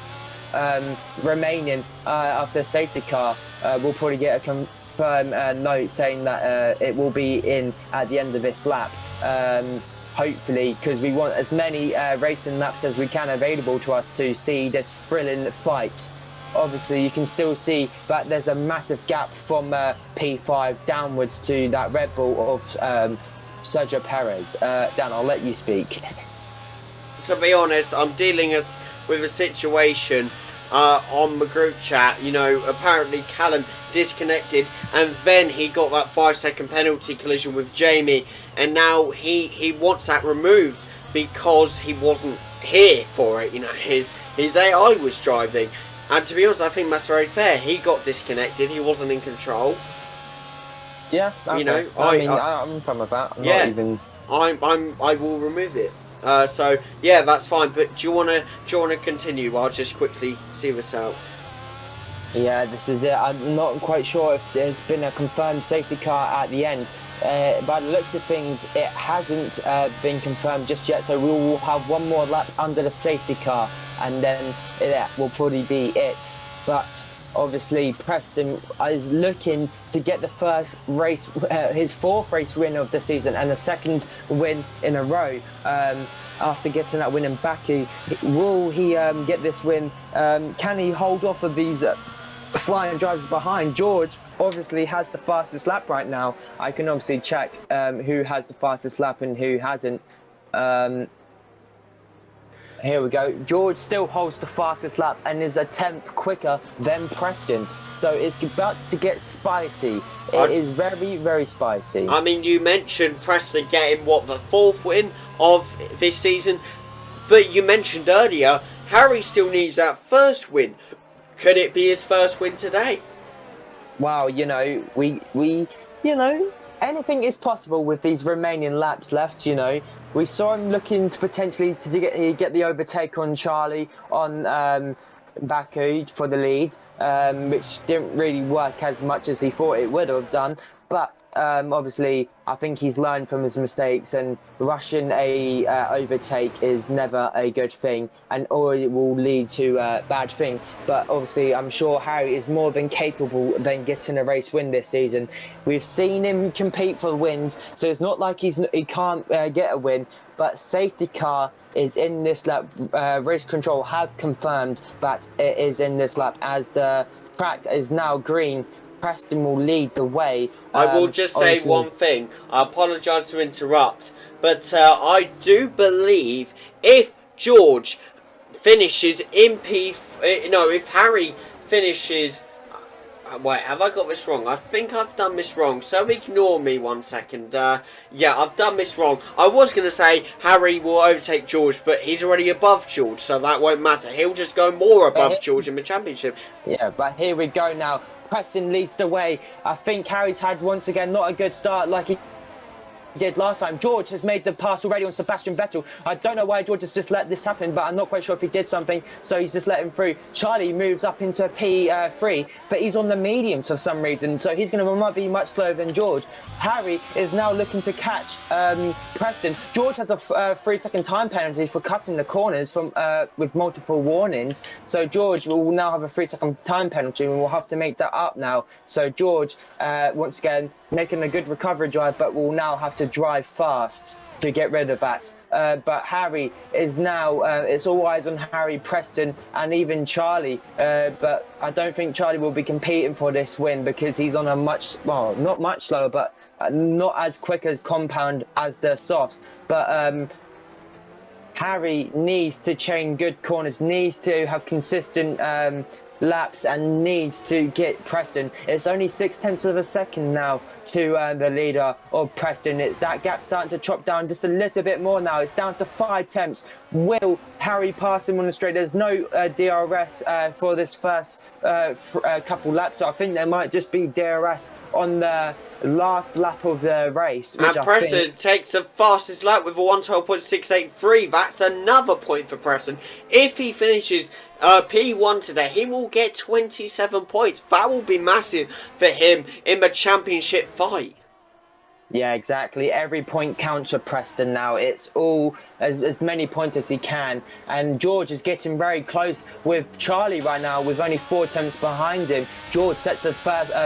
remaining after the safety car. We'll probably get a confirmed note saying that it will be in at the end of this lap. Hopefully, because we want as many racing laps as we can available to us to see this thrilling fight. Obviously, you can still see that there's a massive gap from P5 downwards to that Red Bull of Sergio Perez. Dan, I'll let you speak. To be honest, I'm dealing with a situation on the group chat. You know, apparently Callum disconnected and then he got that 5-second penalty collision with Jamie, and now he wants that removed because he wasn't here for it. You know, his AI was driving. And to be honest, I think that's very fair. He got disconnected. He wasn't in control. Yeah, okay. You know, I'm fine with that. I'm not even. I will remove it. So yeah, that's fine. But do you wanna continue? I'll just quickly see this out. Yeah, this is it. I'm not quite sure if there's been a confirmed safety car at the end. By the looks of things, it hasn't been confirmed just yet. So we will have one more lap under the safety car, and then that will probably be it. But obviously, Preston is looking to get the first race, his 4th race win of the season, and the 2nd win in a row. After getting that win in Baku, will he get this win? Can he hold off of these flying drivers behind? George obviously has the fastest lap right now. I can obviously check who has the fastest lap and who hasn't. Here we go. George still holds the fastest lap and is a 10th quicker than Preston. So it's about to get spicy. It is very, very spicy. I mean, you mentioned Preston getting, what, the 4th win of this season? But you mentioned earlier, Harry still needs that 1st win. Could it be his 1st win today? Wow, you know, we anything is possible with these remaining laps left, you know. We saw him looking to potentially get the overtake on Charlie on Baku for the lead, which didn't really work as much as he thought it would have done. But obviously, I think he's learned from his mistakes, and rushing a overtake is never a good thing, and or it will lead to a bad thing. But obviously, I'm sure Harry is more than capable than getting a race win this season. We've seen him compete for wins, so it's not like he can't get a win. But safety car is in this lap. Race control have confirmed that it is in this lap, as the track is now green. Preston will lead the way. I will just say one thing. I apologise to interrupt, but I do believe if George finishes in if Harry finishes, Wait, have I got this wrong? I think I've done this wrong, so ignore me 1 second. Yeah, I've done this wrong. I was going to say Harry will overtake George, but he's already above George, so that won't matter. He'll just go more above George in the championship. Yeah, but here we go now. Preston leads the way. I think Harry's had, once again, not a good start like he did last time. George has made the pass already on Sebastian Vettel. I don't know why George has just let this happen, but I'm not quite sure if he did something, so he's just let him through. Charlie moves up into P3, but he's on the mediums for some reason, so he's going to be much slower than George. Harry is now looking to catch Preston. George has a 3-second time penalty for cutting the corners from with multiple warnings, so George will now have a 3-second time penalty and we'll have to make that up now. So George, once again, making a good recovery drive, but will now have to drive fast to get rid of that. But Harry is now, it's all eyes on Harry, Preston, and even Charlie. But I don't think Charlie will be competing for this win because he's on a not much slower, but not as quick as compound as the softs. But Harry needs to chain good corners, needs to have consistent laps, and needs to get Preston. It's only 0.6 of a second now to the leader of Preston. That gap starting to chop down just a little bit more now. It's down to 5 tenths. Will Harry pass him on the straight? There's no DRS for this first couple laps, so I think there might just be DRS on the last lap of the race. And Preston takes the fastest lap with a 1:12.683. That's another point for Preston. If he finishes P1 today, he will get 27 points. That will be massive for him in the championship fight. Yeah, exactly. Every point counts for Preston now. It's all as many points as he can. And George is getting very close with Charlie right now with only 4 tenths behind him. George sets the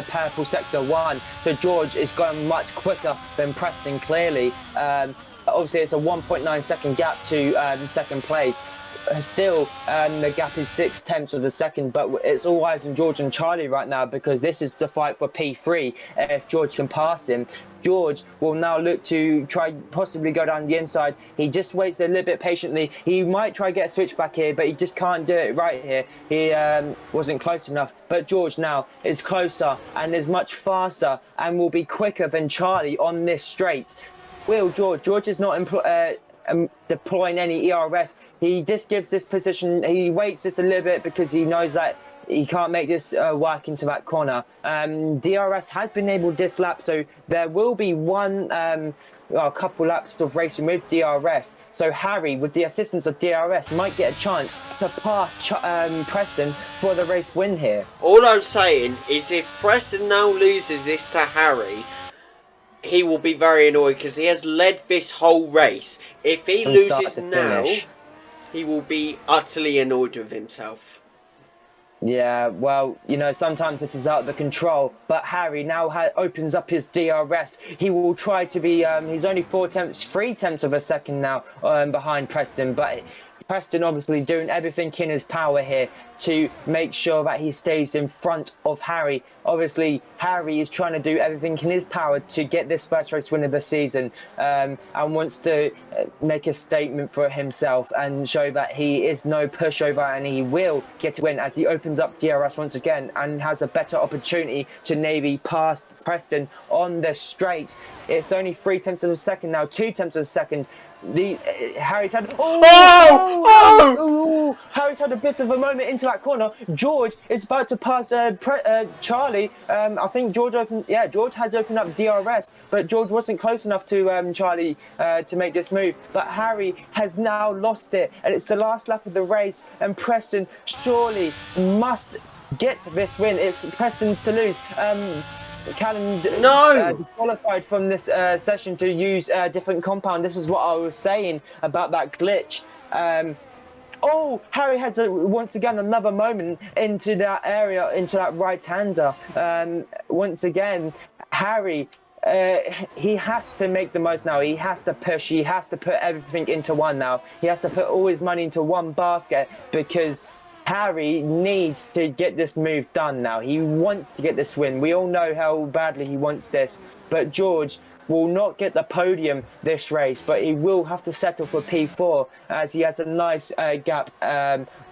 purple sector 1. So George is going much quicker than Preston, clearly. Obviously, it's a 1.9 second gap to second place. Still, the gap is 0.6 tenths of a second, but it's all eyes on George and Charlie right now because this is the fight for P3. If George can pass him, George will now look to try possibly go down the inside. He just waits a little bit patiently. He might try get a switch back here, but he just can't do it right here. He wasn't close enough. But George now is closer and is much faster and will be quicker than Charlie on this straight. Will George is not deploying any ERS. He just gives this position, he waits just a little bit because he knows that he can't make this work into that corner. DRS has been able this lap, so there will be a couple laps of racing with DRS. So Harry, with the assistance of DRS, might get a chance to pass Preston for the race win here. All I'm saying is if Preston now loses this to Harry, he will be very annoyed because he has led this whole race. If he loses now, he will be utterly annoyed with himself. Yeah, well, you know, sometimes this is out of control, but Harry now opens up his DRS. He will try to be, he's only 3 tenths of a second now behind Preston, but Preston obviously doing everything in his power here to make sure that he stays in front of Harry. Obviously, Harry is trying to do everything in his power to get this first race win of the season and wants to make a statement for himself and show that he is no pushover and he will get a win as he opens up DRS once again and has a better opportunity to maybe pass Preston on the straight. It's only 3 tenths of a second now, 2 tenths of a second. Harry's had Harry's had a bit of a moment into that corner. George is about to pass Charlie. I think George has opened up DRS, but George wasn't close enough to Charlie to make this move. But Harry has now lost it, and it's the last lap of the race. And Preston surely must get this win. It's Preston's to lose. Callum disqualified from this session to use a different compound. This is what I was saying about that glitch. Harry had once again another moment into that area, into that right-hander. Once again, Harry, he has to make the most now. He has to push. He has to put everything into one now. He has to put all his money into one basket because Harry needs to get this move done now. He wants to get this win. We all know how badly he wants this. But George will not get the podium this race, but he will have to settle for P4 as he has a nice gap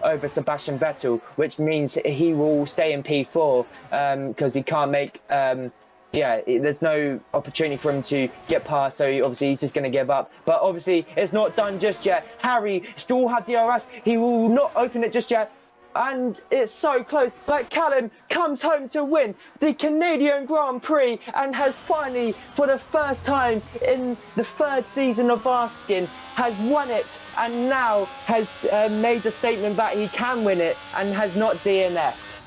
over Sebastian Vettel, which means he will stay in P4 because he can't make... there's no opportunity for him to get past, so obviously he's just going to give up. But obviously it's not done just yet. Harry still have DRS. He will not open it just yet. And it's so close. But Callum comes home to win the Canadian Grand Prix and has finally, for the first time in the third season of Baskin, has won it and now has made the statement that he can win it and has not DNF'd.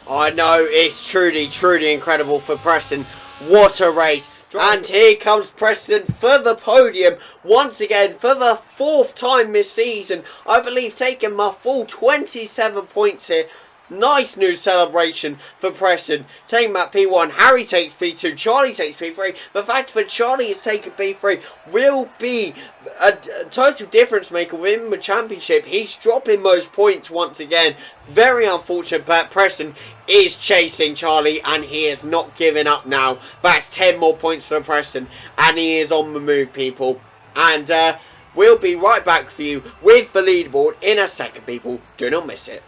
I know, it's truly incredible for Preston. What a race. And here comes Preston for the podium once again for the fourth time this season. I believe taking my full 27 points here. Nice new celebration for Preston. Taking that P1, Harry takes P2, Charlie takes P3. The fact that Charlie is taking P3 will be a total difference maker within the championship. He's dropping most points once again. Very unfortunate, but Preston is chasing Charlie and he is not giving up now. That's 10 more points for Preston and he is on the move, people. And we'll be right back for you with the leaderboard in a second, people. Do not miss it.